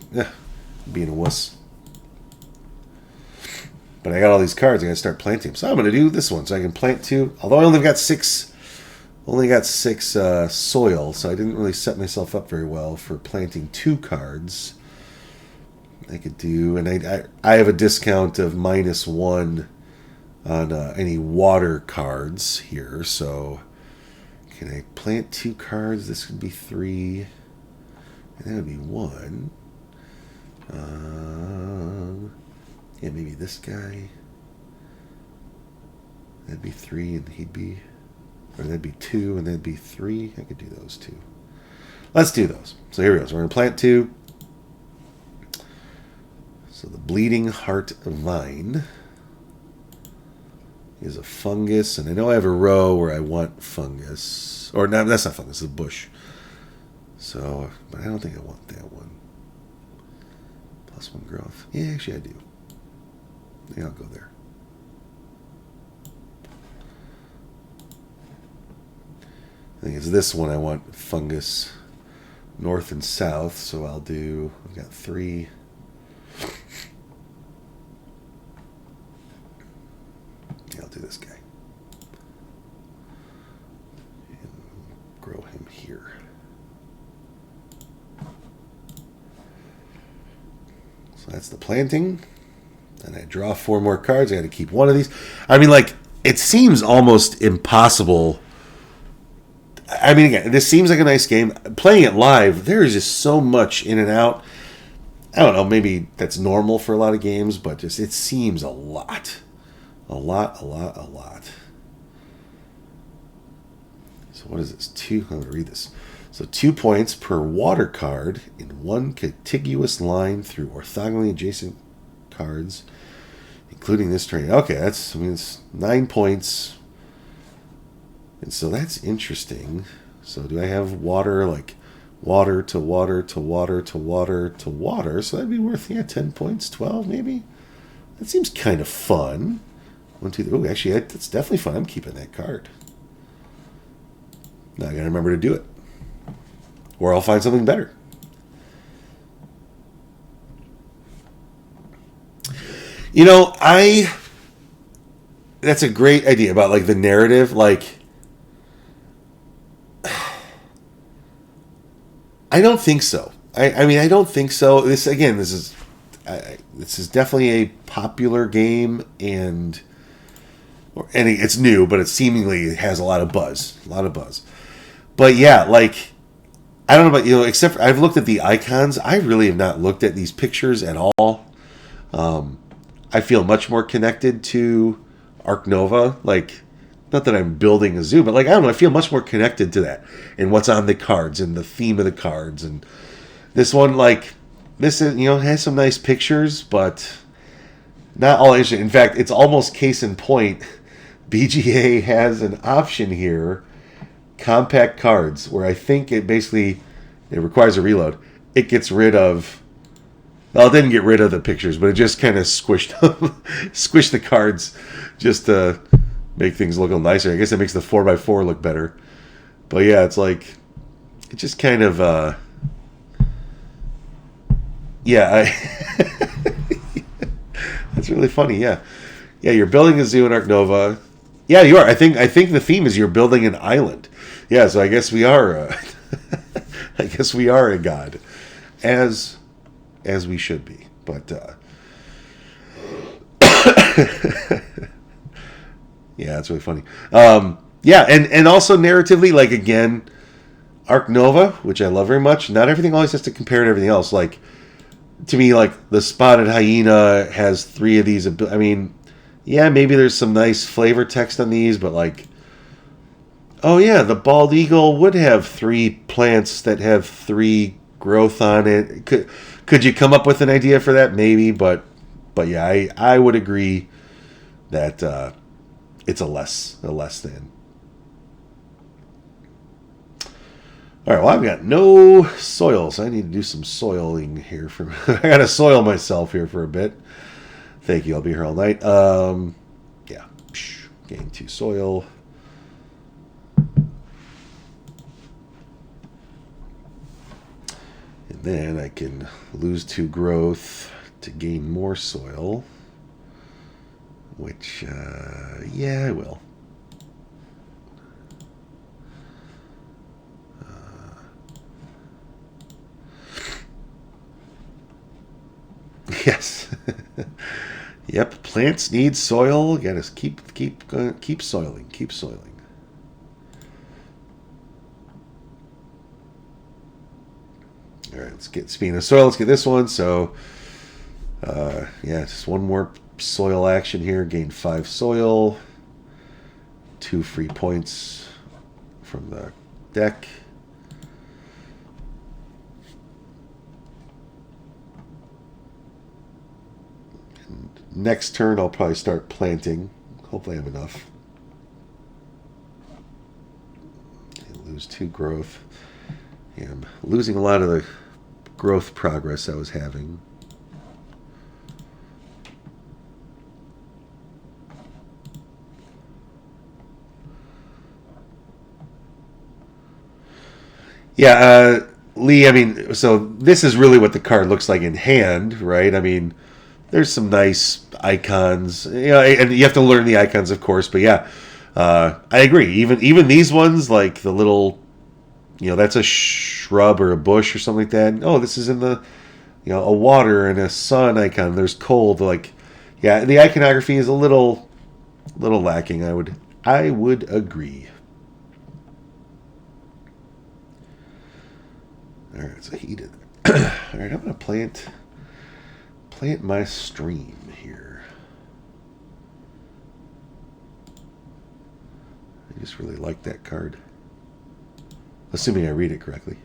S1: Being a wuss. But I got all these cards. I got to start planting them. So I'm going to do this one. So I can plant 2. Although I only got 6 soil, so I didn't really set myself up very well for planting 2 cards. I could do, and I have a discount of -1 on any water cards here. So can I plant 2 cards? This could be 3, and that would be 1. Yeah, maybe this guy. That'd be 3, and he'd be... Or that'd be 2, and that'd be 3. I could do those 2. Let's do those. So here we go. So we're going to plant 2. So the Bleeding Heart Vine is a fungus. And I know I have a row where I want fungus. Or no, that's not fungus. It's a bush. So, but I don't think I want that one. +1 growth. Yeah, actually I do. I think I'll go there. I think it's this one I want fungus north and south, so I've got 3. Yeah, I'll do this guy. And grow him here. So that's the planting. And I draw 4 more cards. I got to keep 1 of these. I mean, like, it seems almost impossible. I mean, again, this seems like a nice game. Playing it live, there is just so much in and out. I don't know, maybe that's normal for a lot of games, but just it seems a lot. A lot. So what is this? I'm going to read this. So 2 points per water card in 1 contiguous line through orthogonally adjacent cards, including this terrain. Okay, it's 9 points. And so that's interesting. So do I have water, like water to water to water to water to water? So that'd be worth, 10 points, 12 maybe? That seems kind of fun. 1, 2, 3. Oh, actually, that's definitely fun. I'm keeping that card. Now I gotta remember to do it. Or I'll find something better. That's a great idea about, like, the narrative, like, I don't think so. I mean, I don't think so. This is definitely a popular game, and it's new, but it seemingly has a lot of buzz. But yeah, like, I don't know about except for, I've looked at the icons. I really have not looked at these pictures at all. I feel much more connected to Ark Nova. Like, not that I'm building a zoo, but, like, I don't know, I feel much more connected to that and what's on the cards and the theme of the cards. And this one, like, this is, has some nice pictures, but not all interesting. In fact, it's almost case in point. BGA has an option here, compact cards, where I think it requires a reload. It gets rid of, well, it didn't get rid of the pictures, but it just kind of squished the cards just to make things look a little nicer. I guess it makes the 4x4 look better. But yeah, it's like, it just kind of, that's really funny. Yeah, you're building a zoo in Ark Nova. Yeah, you are. I think the theme is you're building an island. Yeah, so I guess we are. I guess we are a god, as we should be. But yeah, it's really funny. Yeah, and also narratively, like, again, Ark Nova, which I love very much. Not everything always has to compare to everything else. Like, to me, like, the spotted hyena has 3 of these. I mean, yeah, maybe there's some nice flavor text on these, but, like, oh yeah, the bald eagle would have 3 plants that have 3 growth on it. Could you come up with an idea for that? Maybe, but yeah, I would agree that it's a less than. All right, well, I've got no soil, so I need to do some soiling here. I got to soil myself here for a bit. Thank you. I'll be here all night. Yeah. Gain 2 soil. And then I can lose 2 growth to gain more soil. Which, yeah, I will. Yes. Yep. Plants need soil. Got to keep soiling. Keep soiling. All right. Let's get, speaking of soil, let's get this one. So, yeah, just one more soil action here. Gain 5 soil. 2 free points from the deck. Next turn, I'll probably start planting. Hopefully I have enough. Lose 2 growth. Yeah, I'm losing a lot of the growth progress I was having. Yeah, Lee, I mean, so this is really what the card looks like in hand, right? I mean, there's some nice icons, and you have to learn the icons, of course. But yeah, I agree. Even these ones, like the little, that's a shrub or a bush or something like that. Oh, this is in the, a water and a sun icon. There's cold. Like, yeah, the iconography is a little lacking. I would agree. All right, so he did. All right, I'm gonna plant my stream here. I just really like that card. Assuming I read it correctly.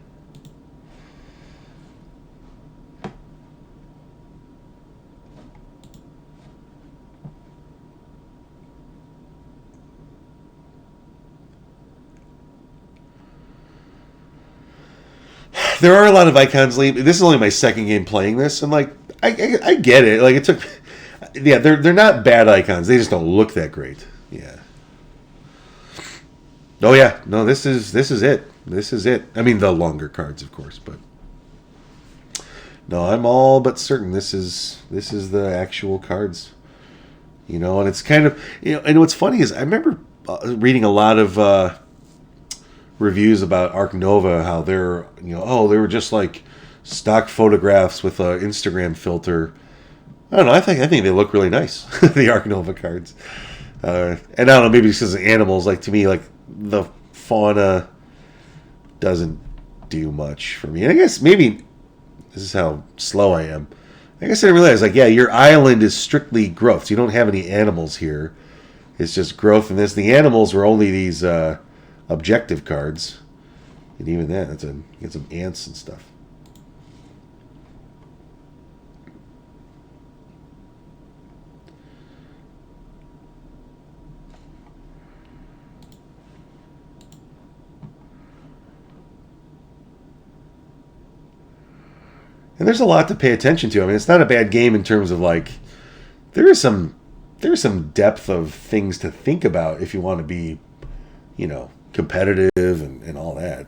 S1: There are a lot of icons. This is only my second game playing this, and like I get it. Like it took, yeah, they're not bad icons. They just don't look that great. Yeah. Oh yeah, no, this is it. This is it. I mean, the longer cards, of course, but no, I'm all but certain this is the actual cards. And it's kind of and what's funny is I remember reading a lot of reviews about Arc Nova, how they're they were just like stock photographs with an Instagram filter. I don't know. I think they look really nice, the Arc Nova cards. And I don't know, maybe because of animals. Like to me, like the fauna doesn't do much for me. And I guess maybe this is how slow I am. I guess I didn't realize, like, yeah, your island is strictly growth. So you don't have any animals here. It's just growth in this. The animals were only these objective cards. And even that, you get some ants and stuff. And there's a lot to pay attention to. I mean, it's not a bad game in terms of like there's some depth of things to think about if you want to be, competitive and all that.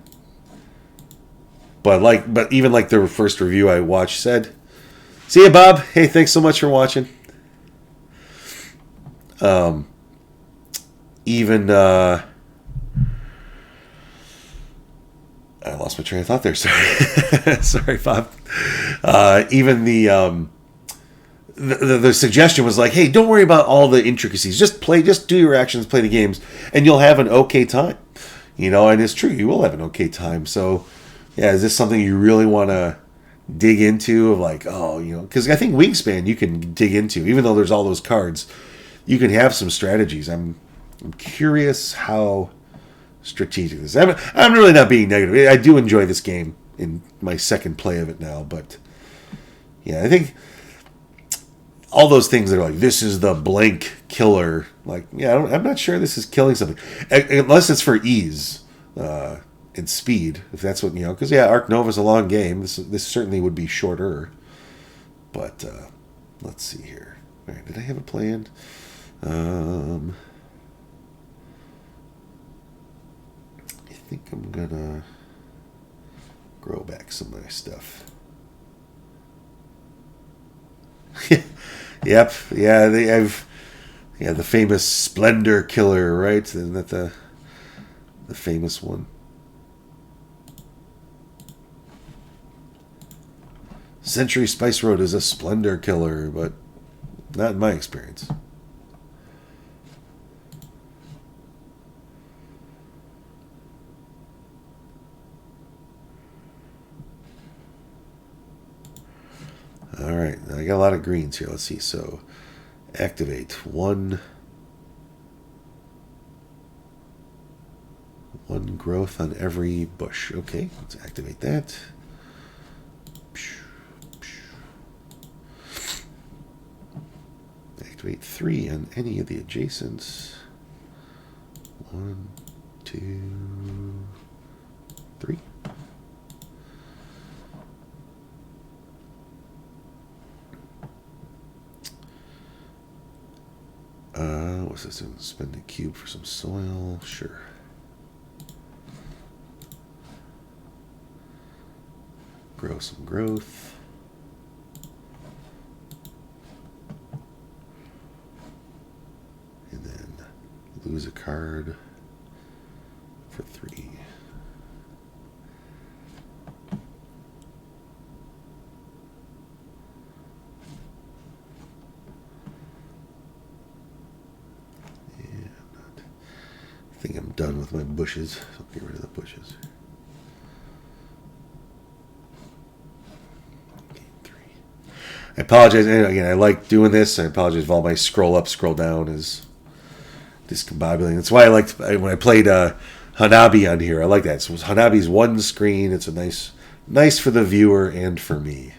S1: But even like the first review I watched said, "See ya, Bob. Hey, thanks so much for watching." Even I lost my train of thought there. Sorry, sorry, Bob. Even the suggestion was like, "Hey, don't worry about all the intricacies. Just do your actions, play the games, and you'll have an okay time." And it's true, you will have an okay time. So, yeah, is this something you really want to dig into? Of like, because I think Wingspan you can dig into, even though there's all those cards, you can have some strategies. I'm curious how strategic this is. I'm really not being negative. I do enjoy this game in my second play of it now, but yeah, I think all those things that are like, this is the blank killer. Like, yeah, I'm not sure this is killing something. Unless it's for ease and speed, if that's what, because, yeah, Arc Nova's a long game. This certainly would be shorter. But let's see here. All right, did I have it planned? I think I'm going to grow back some of my stuff. Yep. Yeah, they have the famous Splendor Killer, right? Isn't that the famous one? Century Spice Road is a Splendor Killer, but not in my experience. All right, I got a lot of greens here. Let's see. So, activate one growth on every bush. Okay, let's activate that. Activate 3 on any of the adjacents. 1, 2, 3. What's this? Spend a cube for some soil? Sure. Grow some growth. And then lose a card for 3. I think I'm done with my bushes. So I'll get rid of the bushes. Game 3. I apologize. And again, I like doing this. I apologize if all my scroll up, scroll down is discombobulating. That's why I liked when I played Hanabi on here. I like that. So Hanabi's one screen. It's a nice for the viewer and for me.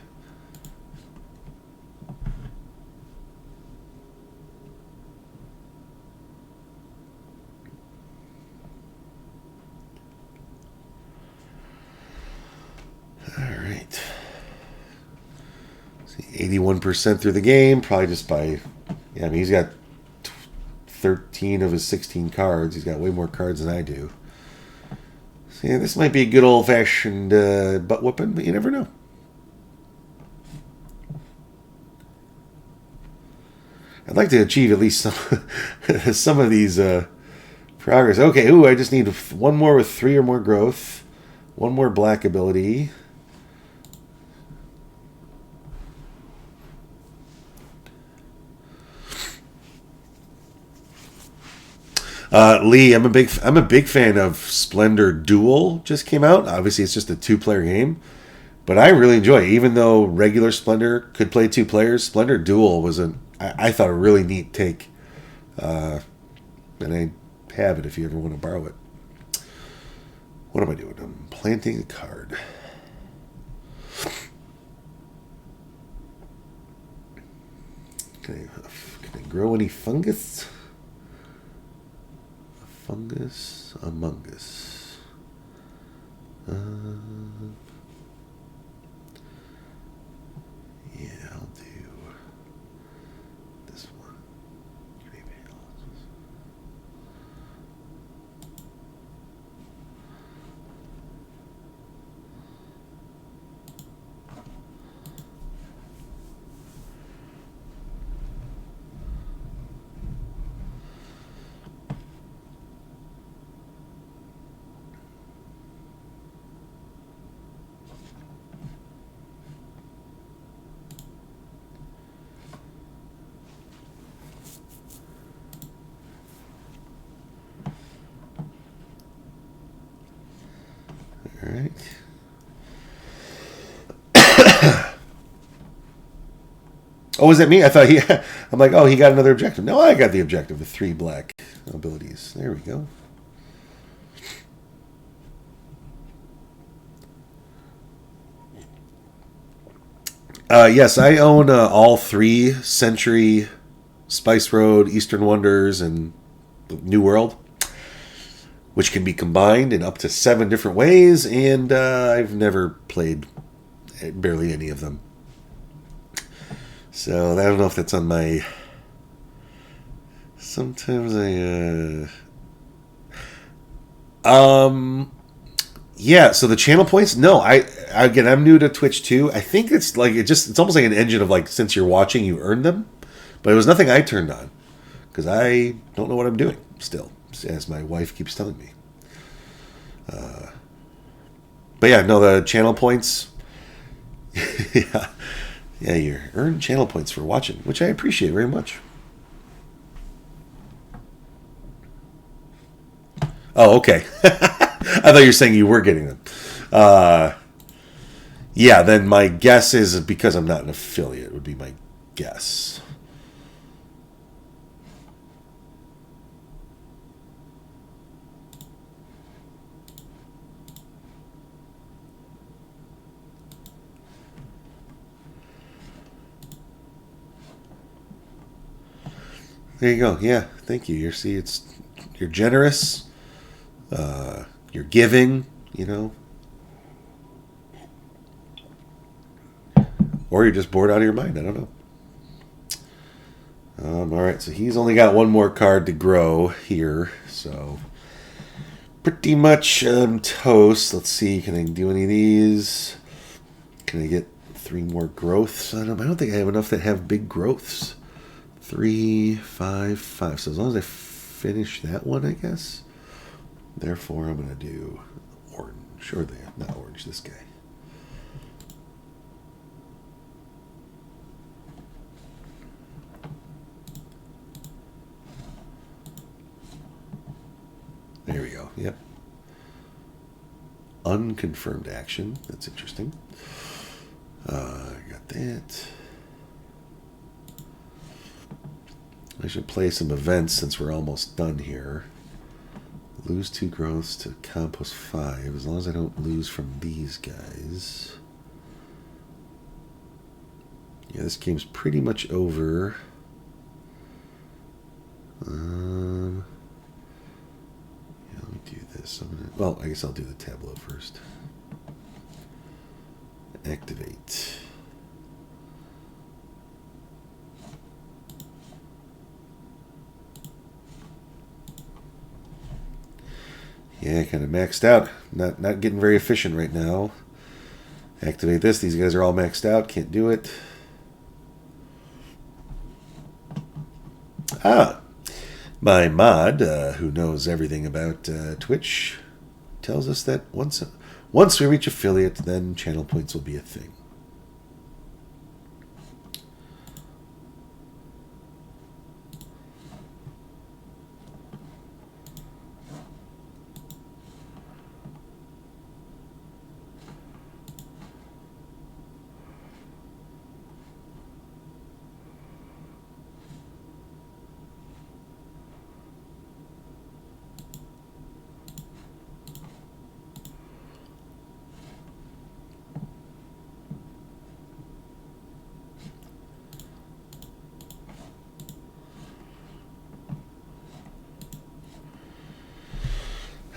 S1: All right. 81% through the game, probably just by, yeah, I mean, he's got 13 of his 16 cards. He's got way more cards than I do. So, yeah, this might be a good old-fashioned butt whooping, but you never know. I'd like to achieve at least some of these progress. Okay, I just need one more with 3 or more growth. One more black ability. Lee, I'm a big fan of Splendor Duel. Just came out. Obviously, it's just a 2-player game, but I really enjoy it. Even though regular Splendor could play 2 players, Splendor Duel was I thought a really neat take, and I have it if you ever want to borrow it. What am I doing? I'm planting a card. Can I grow any fungus? Fungus Among Us. Yeah, I'll do this one. All right. Oh, was that me? I thought I'm like, oh, he got another objective. No, I got the objective, the 3 black abilities. There we go. Yes, I own all three: Century, Spice Road, Eastern Wonders, and New World, which can be combined in up to 7 different ways, and I've never played barely any of them. So I don't know if that's on my... Sometimes yeah, so the channel points, no, again, I'm new to Twitch too. I think it's like it's almost like an engine of like, since you're watching you earn them. But it was nothing I turned on because I don't know what I'm doing still, as my wife keeps telling me. But yeah, no, the channel points. Yeah. Yeah, you earn channel points for watching, which I appreciate very much. Oh, okay. I thought you were saying you were getting them. Yeah, then my guess is because I'm not an affiliate would be my guess. There you go. Yeah, thank you. You're generous. You're giving. You know, or you're just bored out of your mind. I don't know. All right, so he's only got one more card to grow here, so pretty much toast. Let's see, can I do any of these? Can I get 3 more growths on them? I don't think I have enough that have big growths. 3, 5, 5. So as long as I finish that one, I guess. Therefore, I'm going to do orange. Or not orange, this guy. There we go. Yep. Unconfirmed action. That's interesting. Got that. I should play some events since we're almost done here. Lose 2 growths to compost 5, as long as I don't lose from these guys. Yeah, this game's pretty much over. Yeah, let me do this. Well, I guess I'll do the tableau first. Activate. Yeah, kind of maxed out. Not getting very efficient right now. Activate this. These guys are all maxed out. Can't do it. My mod, who knows everything about Twitch, tells us that once we reach affiliate, then channel points will be a thing.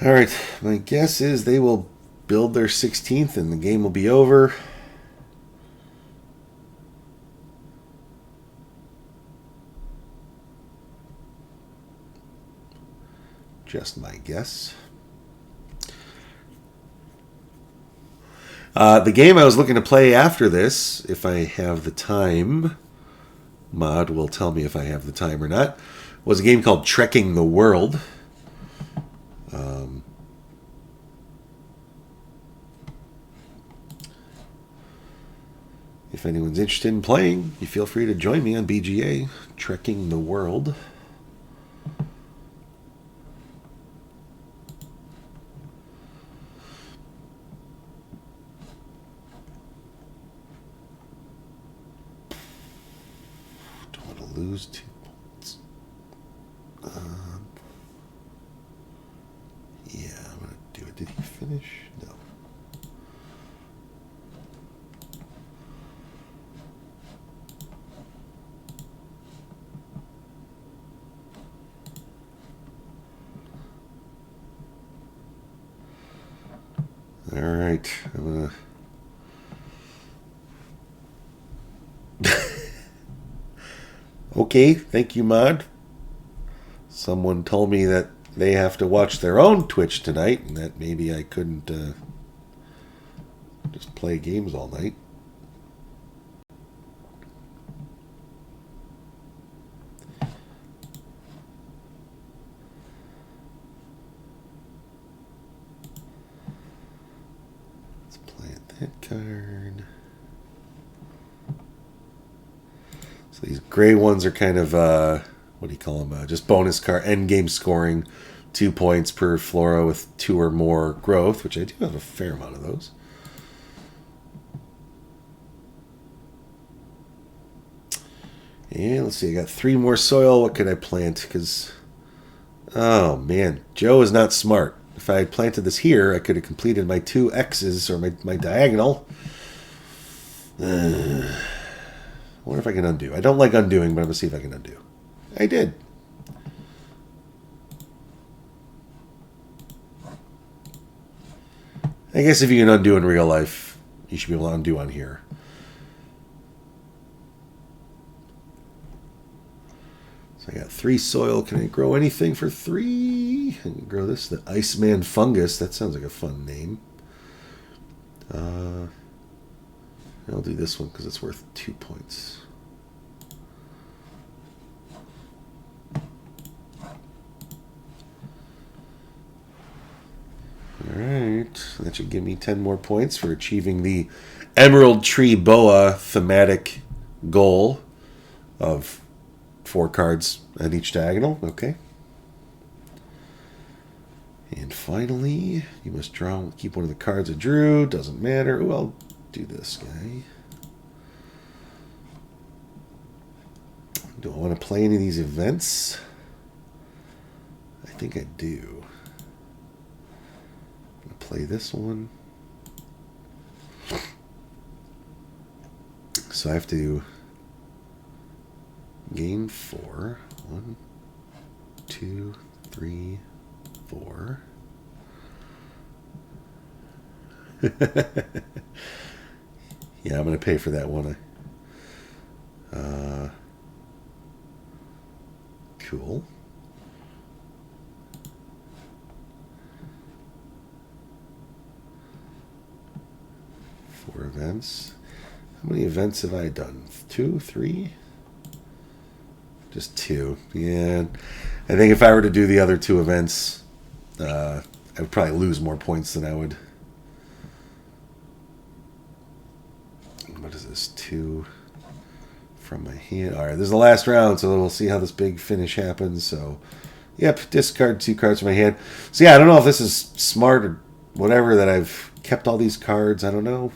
S1: All right, my guess is they will build their 16th and the game will be over. Just my guess. The game I was looking to play after this, if I have the time, mod will tell me if I have the time or not, was a game called Trekking the World. If anyone's interested in playing, you feel free to join me on BGA, Trekking the World. Don't want to lose 2 points. Yeah, I'm going to do it. Did he finish? No. I'm gonna... Okay, thank you, Mod. Someone told me that they have to watch their own Twitch tonight, and that maybe I couldn't just play games all night. Let's plant that card. So these gray ones are kind of, what do you call them? Just bonus card, end game scoring. 2 points per flora with 2 or more growth, which I do have a fair amount of those. And let's see, I got 3 more soil. What could I plant? Because, oh man, Joe is not smart. If I had planted this here, I could have completed my 2 X's or my diagonal. I wonder if I can undo. I don't like undoing, but I'm going to see if I can undo. I did. I guess if you can undo in real life, you should be able to undo on here. So I got 3 soil. Can I grow anything for 3? I can grow this, the Iceman Fungus. That sounds like a fun name. I'll do this one because it's worth 2 points. Alright, that should give me 10 more points for achieving the Emerald Tree Boa thematic goal of 4 cards at each diagonal. Okay. And finally, you must keep one of the cards I drew. Doesn't matter. Oh, I'll do this guy. Do I want to play any of these events? I think I do. Play this one. So I have to gain 4. 1, 2, 3, 4. Yeah, I'm going to pay for that one. Cool. Events. How many events have I done? 2, 3? Just 2. Yeah. I think if I were to do the other 2 events, I would probably lose more points than I would. What is this? 2 from my hand. Alright, this is the last round, so we'll see how this big finish happens. So, yep, discard 2 cards from my hand. So yeah, I don't know if this is smart or whatever that I've kept all these cards. I don't know.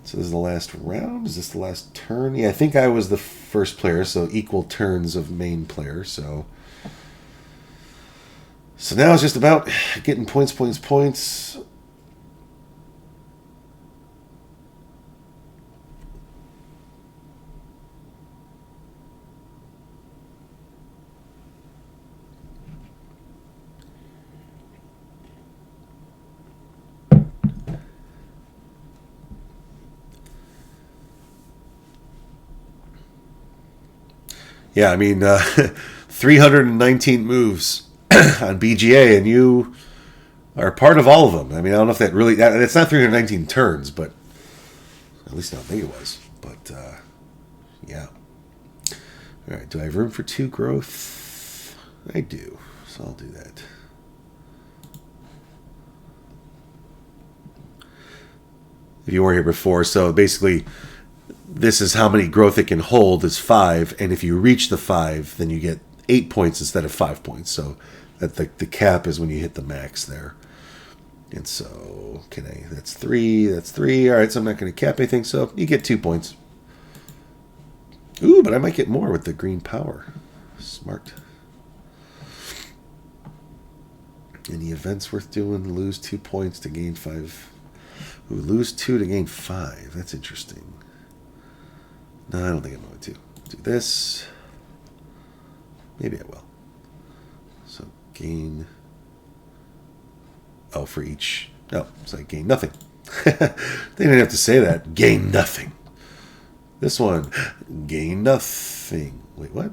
S1: So this is the last round? Is this the last turn? Yeah, I think I was the first player, so equal turns of main player. So now it's just about getting points. Yeah, I mean, 319 moves on BGA, and you are part of all of them. I mean, I don't know if that really... It's not 319 turns, but at least I don't think it was. But, yeah. All right, do I have room for 2 growth? I do, so I'll do that. If you weren't here before, so basically... This is how many growth it can hold is 5, and if you reach the 5, then you get 8 points instead of 5 points. So that the cap is when you hit the max there. And so that's 3. All right, so I'm not going to cap anything, so you get 2 points. Ooh, but I might get more with the green power. Smart. Any events worth doing? Lose 2 points to gain 5. Ooh, lose 2 to gain 5. That's interesting. No, I don't think I'm going to. Do this. Maybe I will. So gain... Oh, for each No, it's like gain nothing. They didn't have to say that. Gain nothing. This one, gain nothing. Wait, what?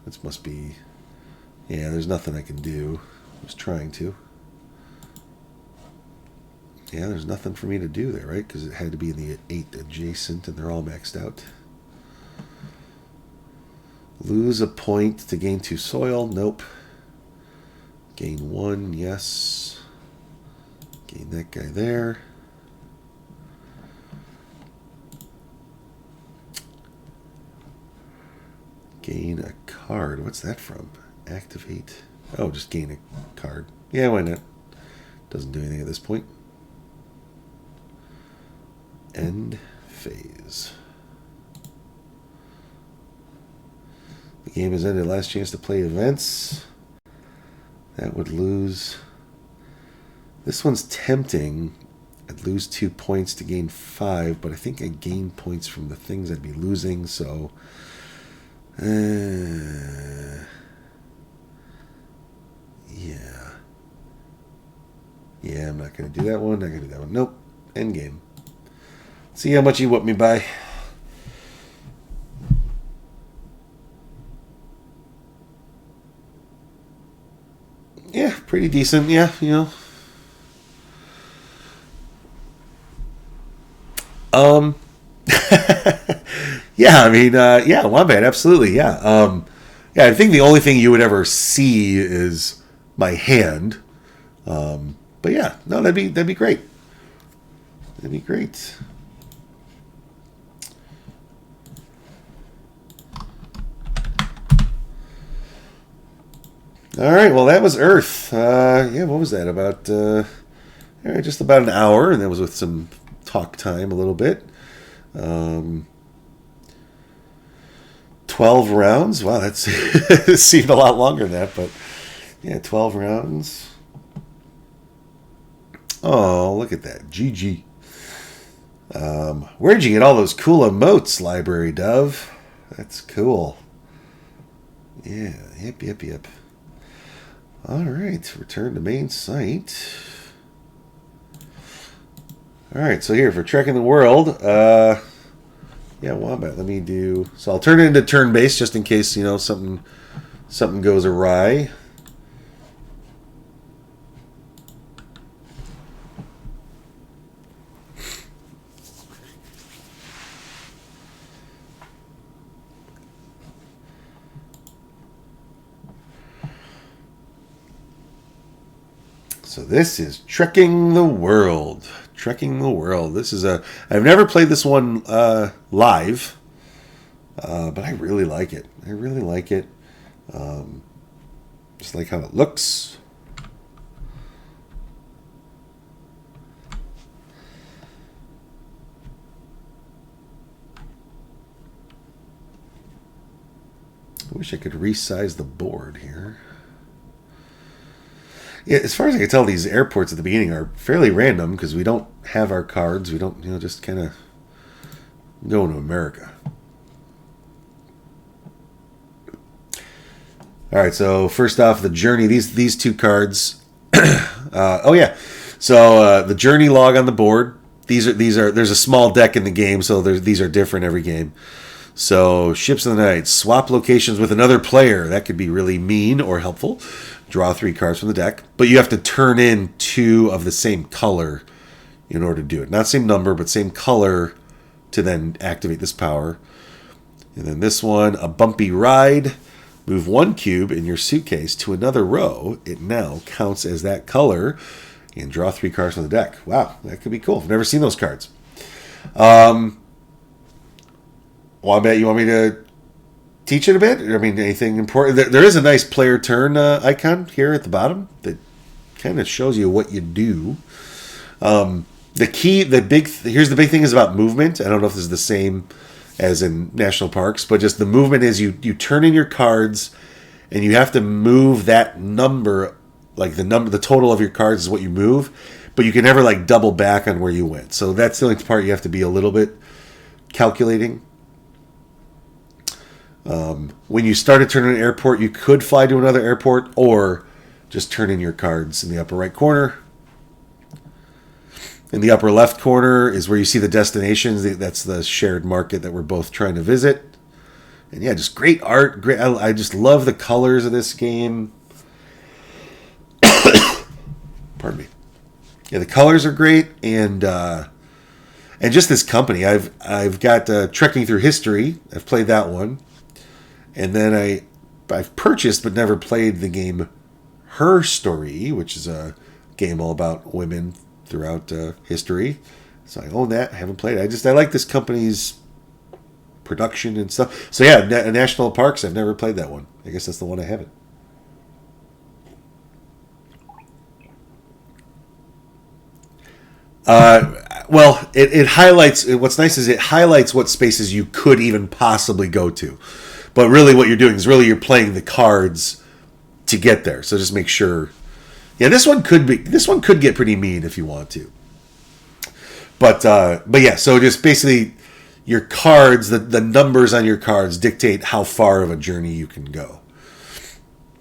S1: This must be... Yeah, there's nothing I can do. I was trying to. Yeah, there's nothing for me to do there, right? Because it had to be in the 8 adjacent, and they're all maxed out. Lose a point to gain 2 soil. Nope. Gain 1, yes. Gain that guy there. Gain a card. What's that from? Activate. Oh, just gain a card. Yeah, why not? Doesn't do anything at this point. End phase. The game has ended. Last chance to play events. That would lose. This one's tempting. I'd lose 2 points to gain 5, but I think I gain points from the things I'd be losing, so... yeah. Yeah, I'm not going to do that one. Not going to do that one. Nope. End game. See how much you whip me by. Yeah, pretty decent. Yeah, you know. Yeah, I mean, yeah, Wombat, absolutely, yeah. Yeah, I think the only thing you would ever see is my hand. But yeah, no, that'd be great. That'd be great. All right, well, that was Earth. Yeah, what was that? About just about an hour, and that was with some talk time a little bit. 12 rounds. Wow, that's it seemed a lot longer than that, but yeah, 12 rounds. Oh, look at that. GG. Where'd you get all those cool emotes, Library Dove? That's cool. Yeah, yep. All right, return to main site. All right, so here for Trekking the World, yeah, Wombat. Let me do. So I'll turn it into turn-based just in case something goes awry. So this is Trekking the World. Trekking the World. This is I've never played this one live, but I really like it. I really like it. Just like how it looks. I wish I could resize the board here. Yeah, as far as I can tell, these airports at the beginning are fairly random because we don't have our cards. We don't, just kind of go to America. All right, so first off, the journey. These 2 cards. Oh yeah, so the journey log on the board. These are. There's a small deck in the game, so these are different every game. So ships of the night, swap locations with another player. That could be really mean or helpful. Draw 3 cards from the deck, but you have to turn in 2 of the same color in order to do it. Not same number, but same color to then activate this power. And then this one, a bumpy ride. Move 1 cube in your suitcase to another row. It now counts as that color. And draw 3 cards from the deck. Wow, that could be cool. I've never seen those cards. Wombat, you want me to teach it a bit? I mean, anything important? There is a nice player turn icon here at the bottom that kind of shows you what you do. Here's the big thing is about movement. I don't know if this is the same as in national parks, but just the movement is you turn in your cards and you have to move that number, like the total of your cards is what you move, but you can never like double back on where you went. So that's the only part you have to be a little bit calculating. When you start a turn in an airport, you could fly to another airport or just turn in your cards in the upper right corner. In the upper left corner is where you see the destinations. That's the shared market that we're both trying to visit. And yeah, just great art. Great. I just love the colors of this game. Pardon me. Yeah, the colors are great, and just this company. I've got Trekking Through History. I've played that one, and then I've purchased but never played the game Her Story, which is a game all about women throughout history. So I own that. I haven't played it. I like this company's production and stuff. So yeah, National Parks. I've never played that one. I guess that's the one I haven't. Well, it highlights. What's nice is it highlights what spaces you could even possibly go to. But really, what you're doing is really you're playing the cards to get there. So just make sure. Yeah, this one could get pretty mean if you want to. But yeah, so just basically your cards, the numbers on your cards dictate how far of a journey you can go.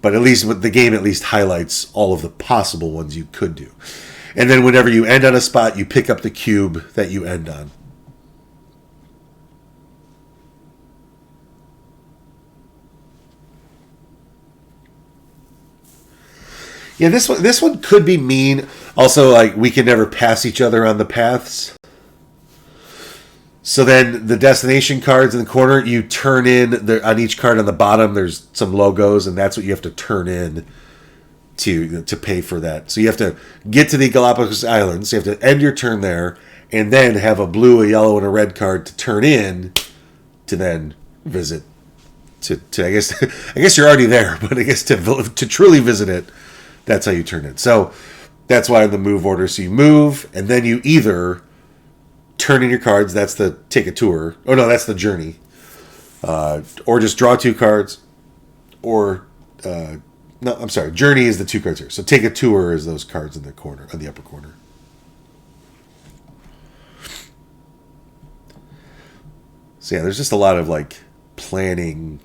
S1: But at least the game at least highlights all of the possible ones you could do. And then whenever you end on a spot, you pick up the cube that you end on. Yeah, this one could be mean. Also, like, we can never pass each other on the paths. So then the destination cards in the corner, you turn in on each card on the bottom. There's some logos, and that's what you have to turn in to pay for that. So you have to get to the Galapagos Islands. You have to end your turn there, and then have a blue, a yellow, and a red card to turn in to then visit. To I guess you're already there, but I guess to truly visit it, that's how you turn it. So that's why the move order. So you move, and then you either turn in your cards. That's the take a tour. Oh no, that's the journey. Or just draw 2 cards, or no, I'm sorry. Journey is the 2 cards here. So take a tour is those cards in the corner, on the upper corner. So yeah, there's just a lot of like planning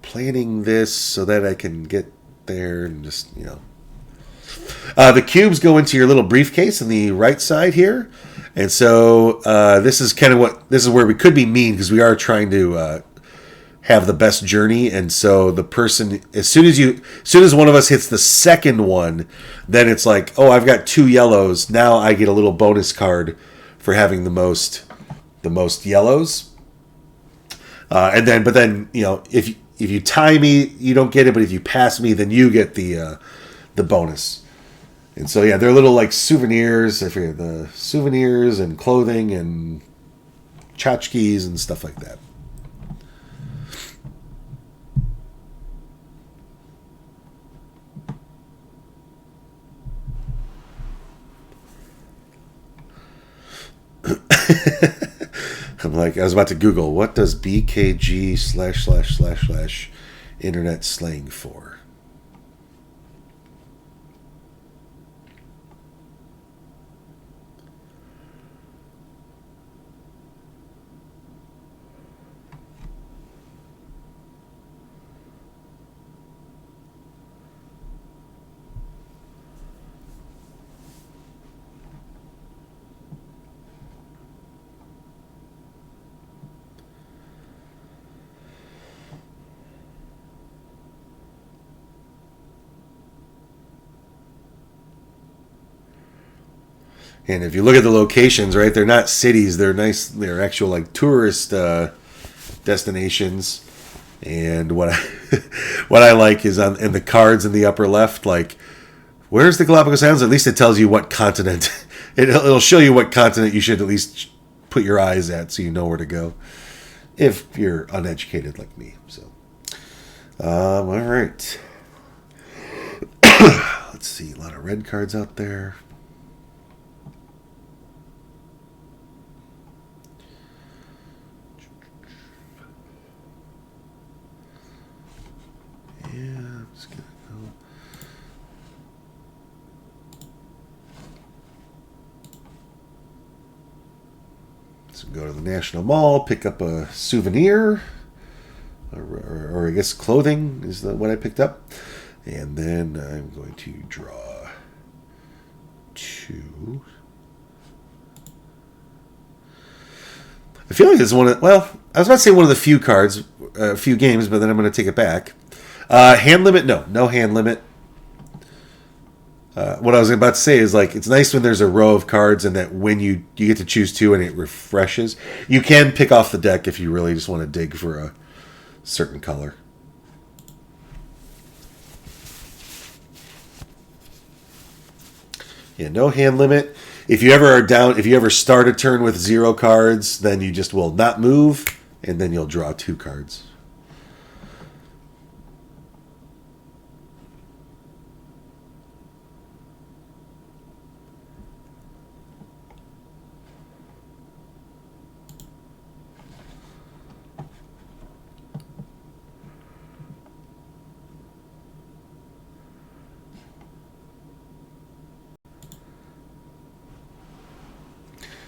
S1: this so that I can get there and just the cubes go into your little briefcase on the right side here, and so this is where we could be mean because we are trying to have the best journey, and so the person as soon as one of us hits the second one, then it's like, oh, I've got 2 yellows, now I get a little bonus card for having the most yellows, but then if you tie me, you don't get it, but if you pass me, then you get the bonus. And so yeah, they're little like souvenirs. I forget the souvenirs and clothing and tchotchkes and stuff like that. I'm like, I was about to Google, what does BKG / internet slang for? And if you look at the locations, right, they're not cities. They're nice. They're actual like tourist destinations. And what I like is in the cards in the upper left, like, where's the Galapagos Islands? At least it tells you what continent. It'll show you what continent you should at least put your eyes at, so you know where to go. If you're uneducated like me. So, all right. Let's see, a lot of red cards out there. Go to the National Mall, pick up a souvenir, or I guess clothing is what I picked up. And then I'm going to draw 2 I feel like it's one of, well, I was about to say one of the few cards, a few games, but then I'm going to take it back. Hand limit, no hand limit. What I was about to say is, like, it's nice when there's a row of cards and that when you get to choose two and it refreshes. You can pick off the deck if you really just want to dig for a certain color. Yeah, no hand limit. If you ever are down, if you ever start a turn with 0 cards, then you just will not move, and then you'll draw 2 cards.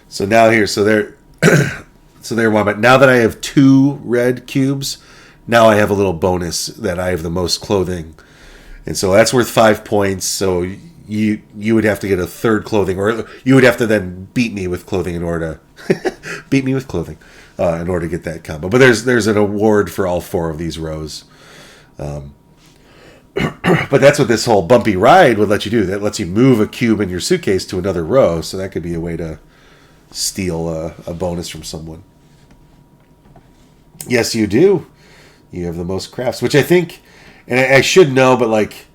S1: So now here, so there, so there. But now that I have 2 red cubes, now I have a little bonus that I have the most clothing, and so that's worth 5 points. So you would have to get a third clothing, or you would have to then beat me with clothing in order to beat me with clothing in order to get that combo. But there's an award for all 4 of these rows. But that's what this whole bumpy ride would let you do. That lets you move a cube in your suitcase to another row. So that could be a way to steal a bonus from someone. Yes, you do. You have the most crafts, which I think, and I should know, but like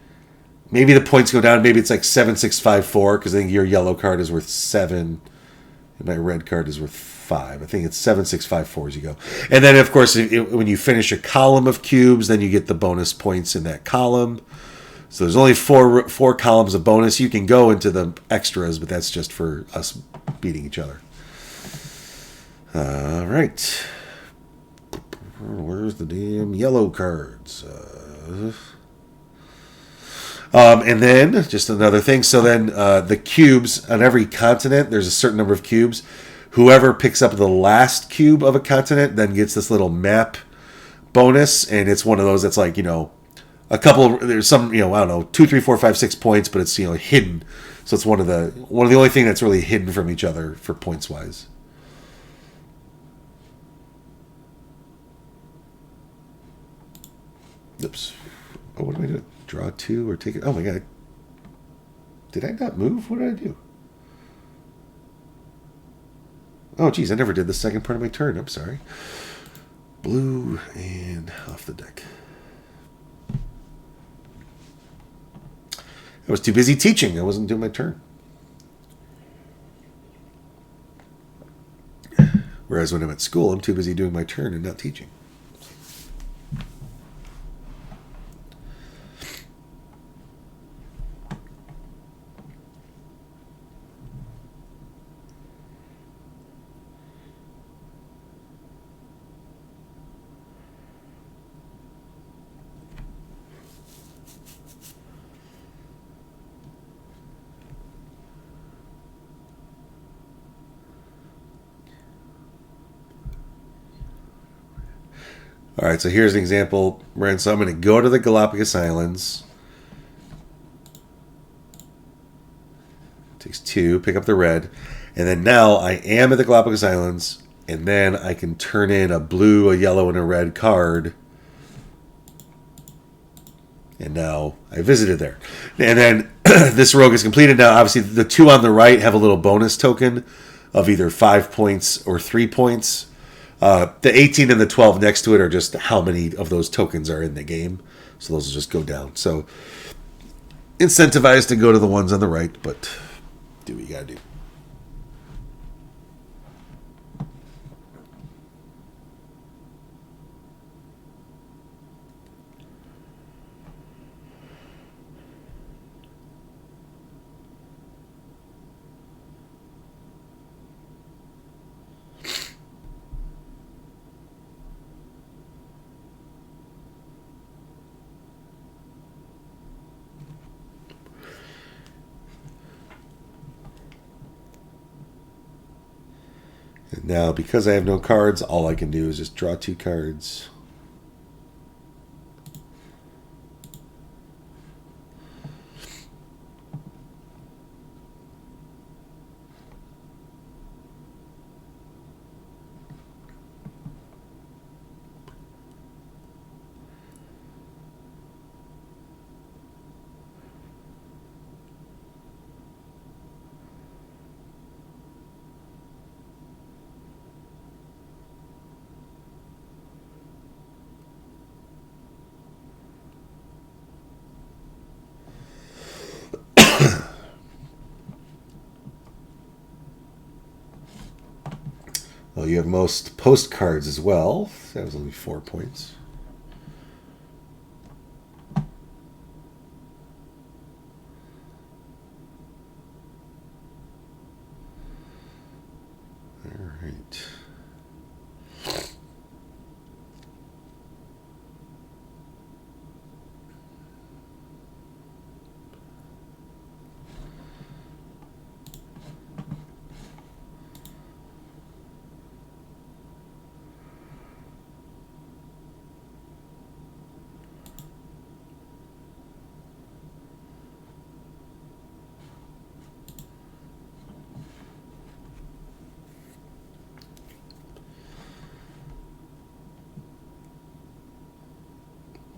S1: maybe the points go down. Maybe it's like 7,654 because I think your yellow card is worth 7, and my red card is worth 5. I think it's 7,654 as you go. And then of course, when you finish a column of cubes, then you get the bonus points in that column. So there's only four columns of bonus. You can go into the extras, but that's just for us beating each other. All right. Where's the damn yellow cards? And then, just another thing. So then the cubes, on every continent, there's a certain number of cubes. Whoever picks up the last cube of a continent then gets this little map bonus. And it's one of those that's like, a couple, there's some, I don't know, 2, 3, 4, 5, 6 points, but it's, hidden. So it's one of the only thing that's really hidden from each other for points wise. Oops. Oh, what am I doing? Draw 2 or take it? Oh my god. Did I not move? What did I do? Oh, geez, I never did the second part of my turn. I'm sorry. Blue and off the deck. I was too busy teaching. I wasn't doing my turn. Whereas when I'm at school, I'm too busy doing my turn and not teaching. All right, so here's an example, Brian. So I'm going to go to the Galapagos Islands. Takes 2, pick up the red. And then now I am at the Galapagos Islands, and then I can turn in a blue, a yellow, and a red card. And now I visited there. And then this rogue is completed. Now, obviously, the 2 on the right have a little bonus token of either 5 points or 3 points. The 18 and the 12 next to it are just how many of those tokens are in the game. So those will just go down. So incentivized to go to the ones on the right, but do what you gotta do. And now, because I have no cards, all I can do is just draw 2 cards. Well, you have most postcards as well. That was only 4 points. All right.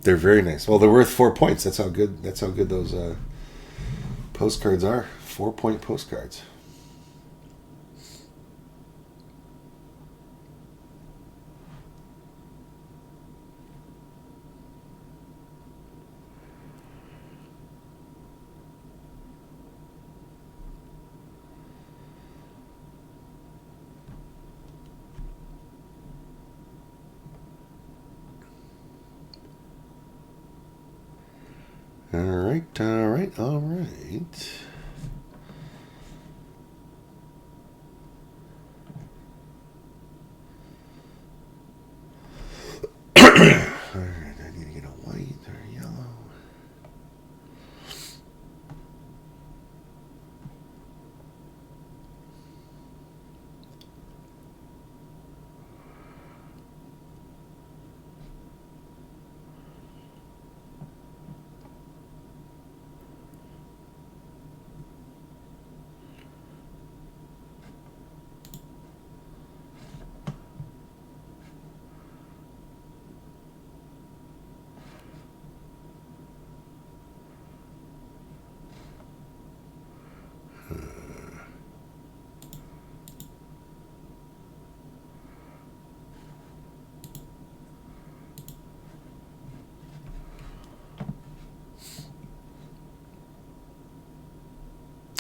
S1: They're very nice. Well, they're worth 4 points. That's how good. That's how good those postcards are. 4-point postcards. All right. All right. All right. All right. I need to get a white or a yellow.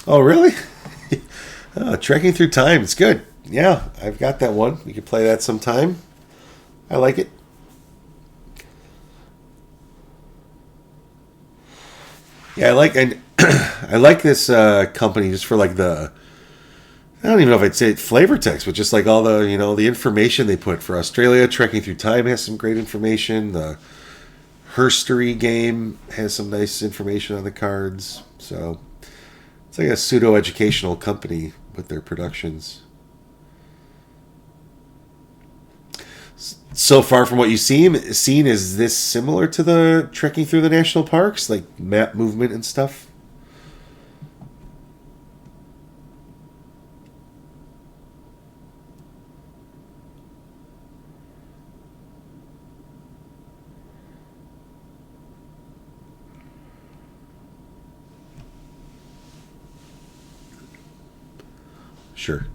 S1: Oh, really? Trekking through time. It's good. Yeah, I've got that one. We could play that sometime. I like it. Yeah, I like this company just for like the I don't even know if I'd say it flavor text, but just like all the the information they put for Australia. Trekking through time has some great information. The Herstory game has some nice information on the cards. So it's like a pseudo educational company with their productions. So far from what you've seen, is this similar to the trekking through the national parks, like map movement and stuff? Sure.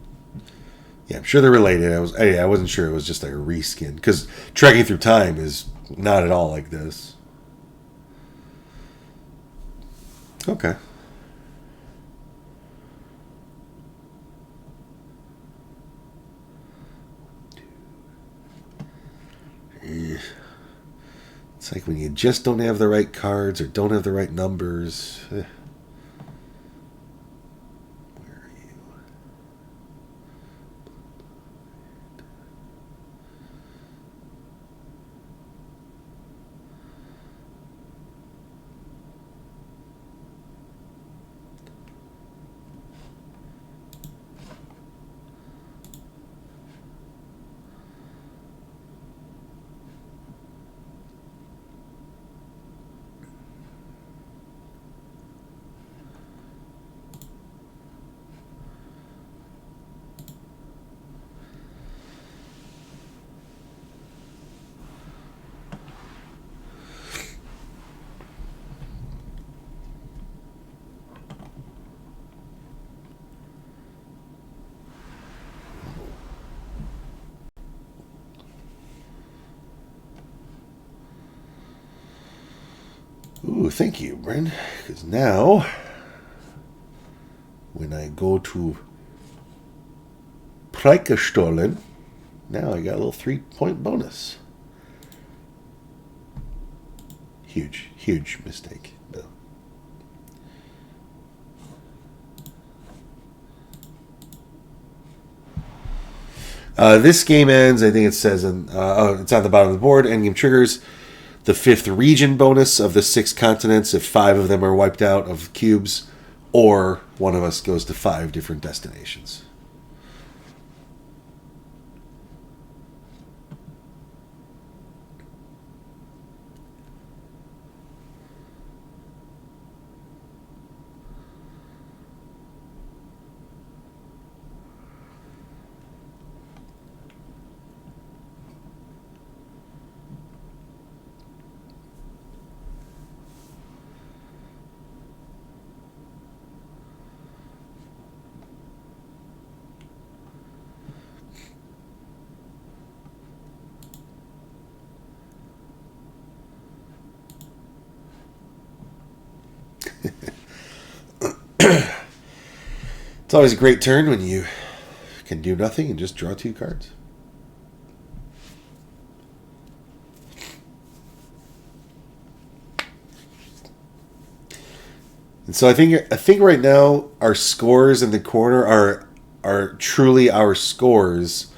S1: Yeah, I'm sure they're related. I wasn't sure it was just like a reskin because trekking through time is not at all like this. Okay. Eh, It's like when you just don't have the right cards or don't have the right numbers. Where are you? Ooh, thank you, Bryn. Because now, when I go to Preikestolen, Now I got a little 3-point bonus. Huge, huge mistake. No. This game ends, I think it says, it's on the bottom of the board. Endgame triggers the 5th region bonus of the 6 continents if 5 of them are wiped out of cubes, or one of us goes to 5 different destinations. It's always a great turn when you can do nothing and just draw 2 cards. And so I think right now our scores in the corner are truly our scores.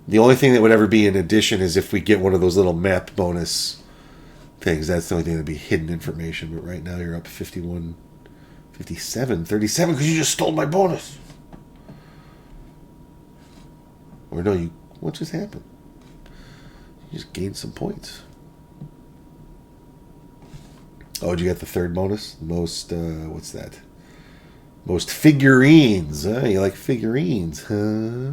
S1: The only thing that would ever be in addition is if we get one of those little map bonus things. That's the only thing that'd be hidden information. But right now you're up 51, 57, 37 because you just stole my bonus. Or no, what just happened? You just gained some points. Oh, did you get the 3rd bonus? Most, what's that? Most figurines. Huh? You like figurines, huh?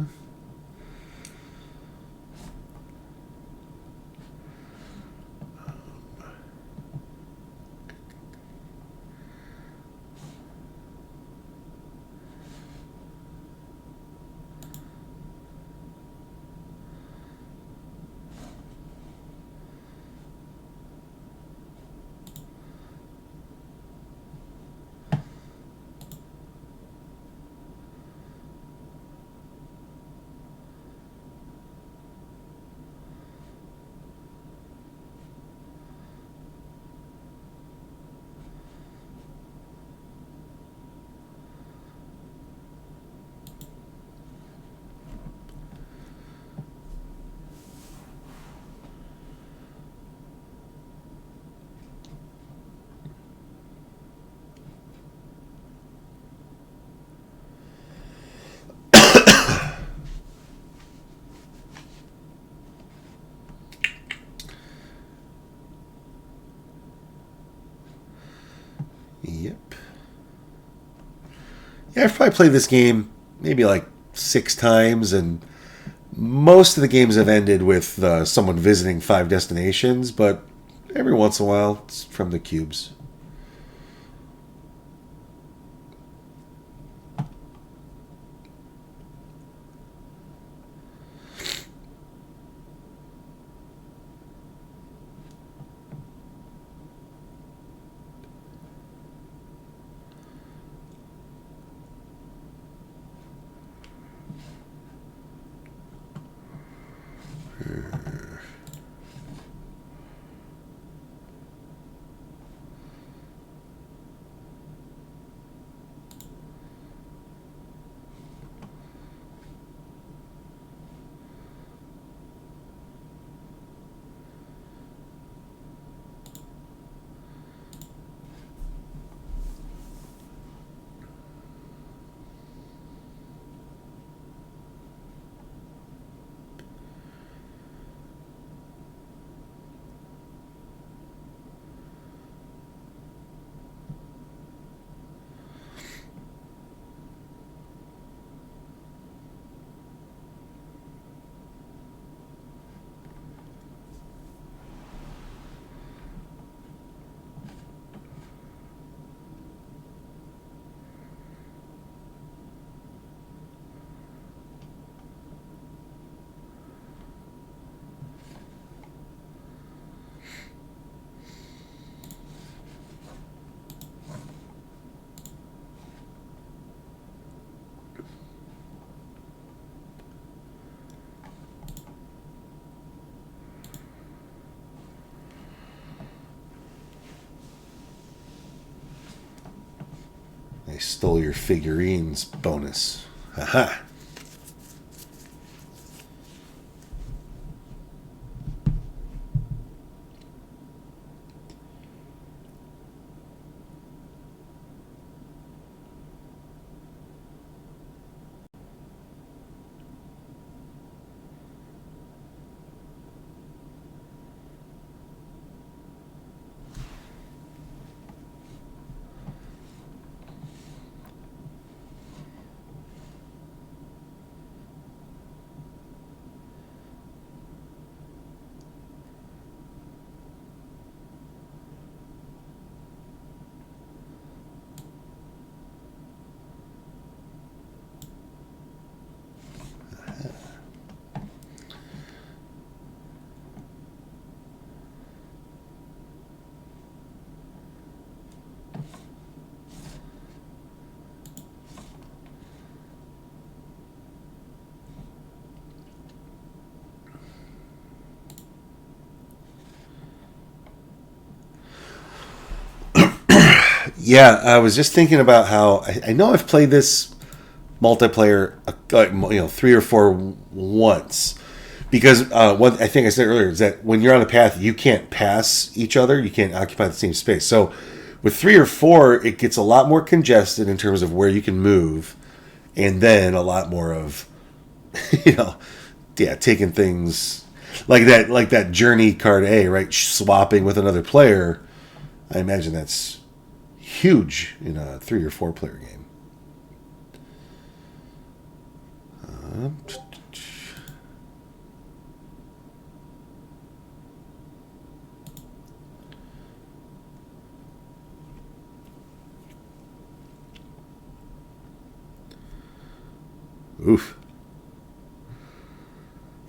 S1: Yep. Yeah, I've probably played this game maybe like 6 times, and most of the games have ended with someone visiting 5 destinations, but every once in a while it's from the cubes. stole your figurines bonus. Haha. Yeah, I was just thinking about how I know I've played this multiplayer, 3 or 4 once, because what I think I said earlier is that when you're on a path, you can't pass each other, you can't occupy the same space. So with 3 or 4, it gets a lot more congested in terms of where you can move, and then a lot more of, you know, yeah, taking things like that journey card A, right? Swapping with another player. I imagine that's huge in a 3 or 4 player game. Oof.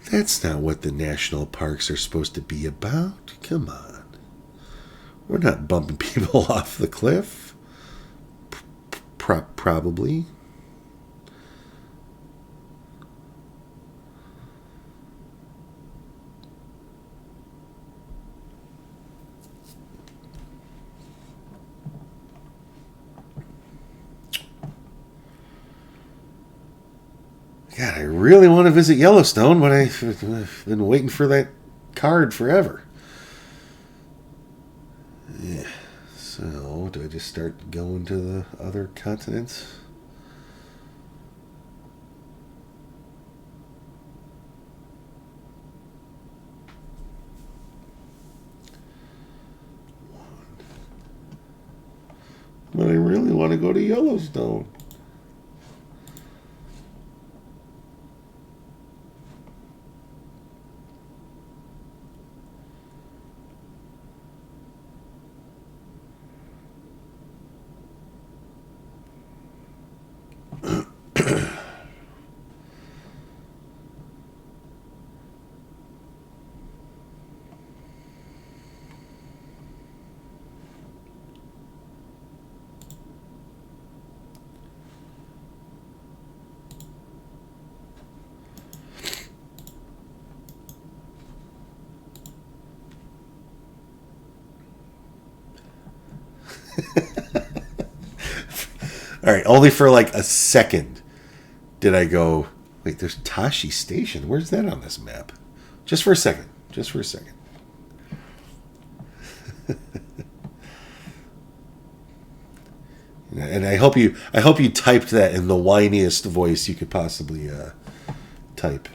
S1: That's not what the national parks are supposed to be about. Come on. We're not bumping people off the cliff. Probably. God, I really want to visit Yellowstone, but I've been waiting for that card forever. Yeah. So, do I just start going to the other continents? But I really want to go to Yellowstone. All right, only for like a second did I go, wait, there's Tashi Station. Where's that on this map? Just for a second. Just for a second. And I hope you typed that in the whiniest voice you could possibly type.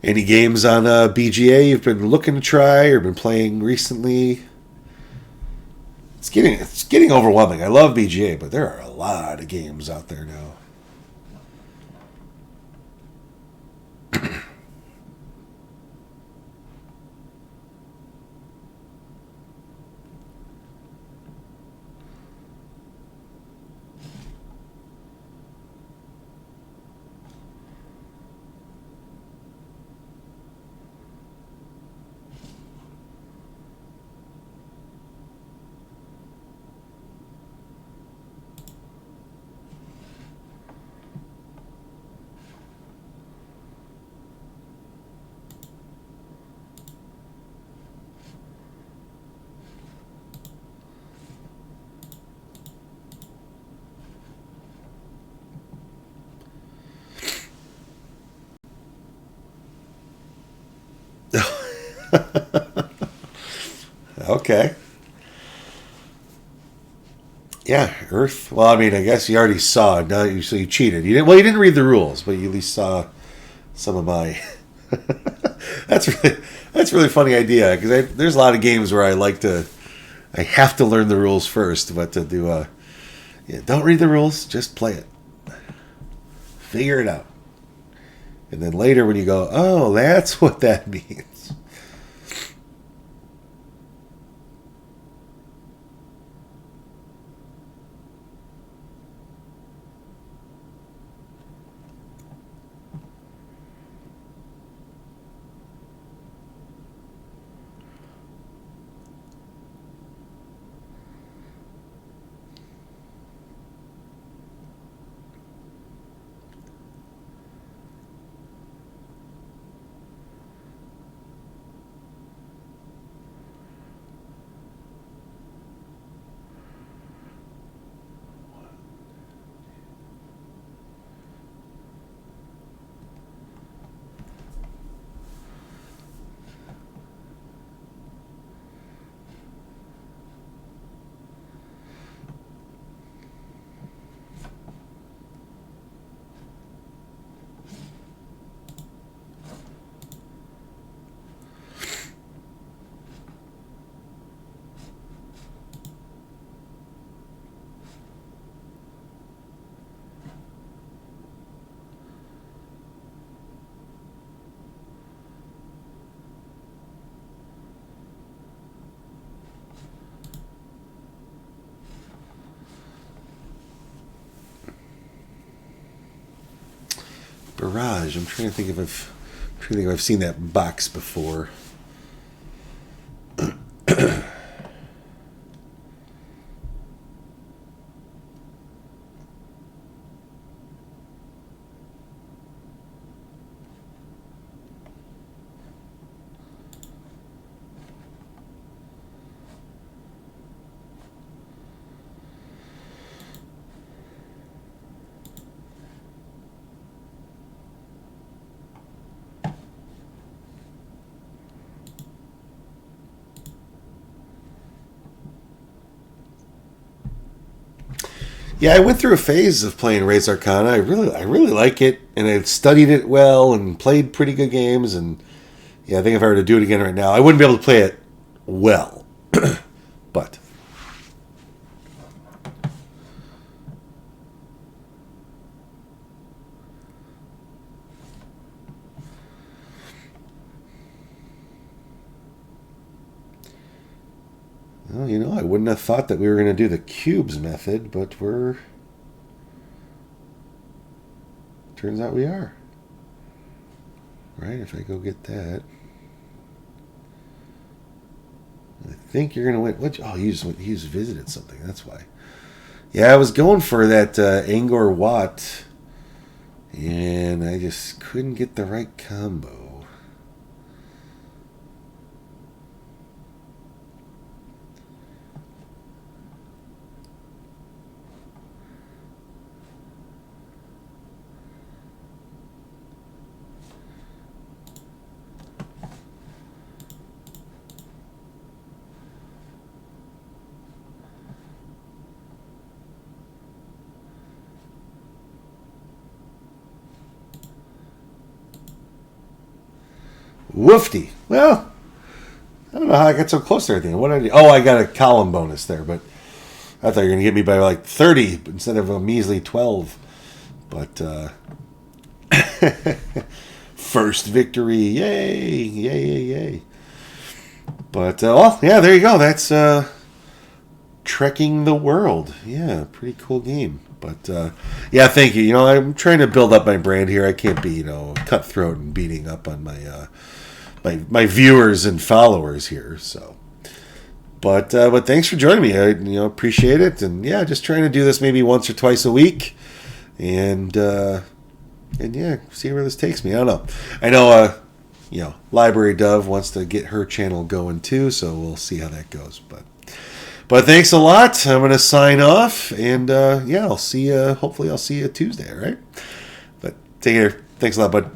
S1: Any games on BGA you've been looking to try or been playing recently? It's getting overwhelming. I love BGA, but there are a lot of games out there now. Okay. Yeah, Earth. Well, I mean, I guess you already saw it. So you cheated. You didn't. Well, you didn't read the rules, but you at least saw some of my. That's really funny idea because there's a lot of games where I have to learn the rules first, but to do yeah, don't read the rules, just play it, figure it out, and then later when you go, oh, that's what that means. Barrage. I'm trying to think if I've seen that box before. Yeah, I went through a phase of playing Rays Arcana. I really like it, and I've studied it well and played pretty good games. And yeah, I think if I were to do it again right now, I wouldn't be able to play it well, but well, I wouldn't have thought that we were going to do the cubes method, but turns out we are. Right? If I go get that, I think you're going to win. What? Oh, you just visited something. That's why. Yeah, I was going for that Angor Watt, and I just couldn't get the right combo. Woofty. Well, I don't know how I got so close to everything. What did I do? Oh, I got a column bonus there, but I thought you were going to get me by like 30 instead of a measly 12. But first victory. Yay. Yay, yay, yay. But, well, yeah, there you go. That's Trekking the World. Yeah, pretty cool game. But, yeah, thank you. You know, I'm trying to build up my brand here. I can't be, cutthroat and beating up on my viewers and followers here. So, but thanks for joining me. I, appreciate it. And, yeah, just trying to do this maybe once or twice a week. And yeah, see where this takes me. I don't know. I know, Library Dove wants to get her channel going too, so we'll see how that goes. But thanks a lot. I'm going to sign off, and yeah, I'll see you. Hopefully, I'll see you Tuesday. All right. But take care. Thanks a lot, bud.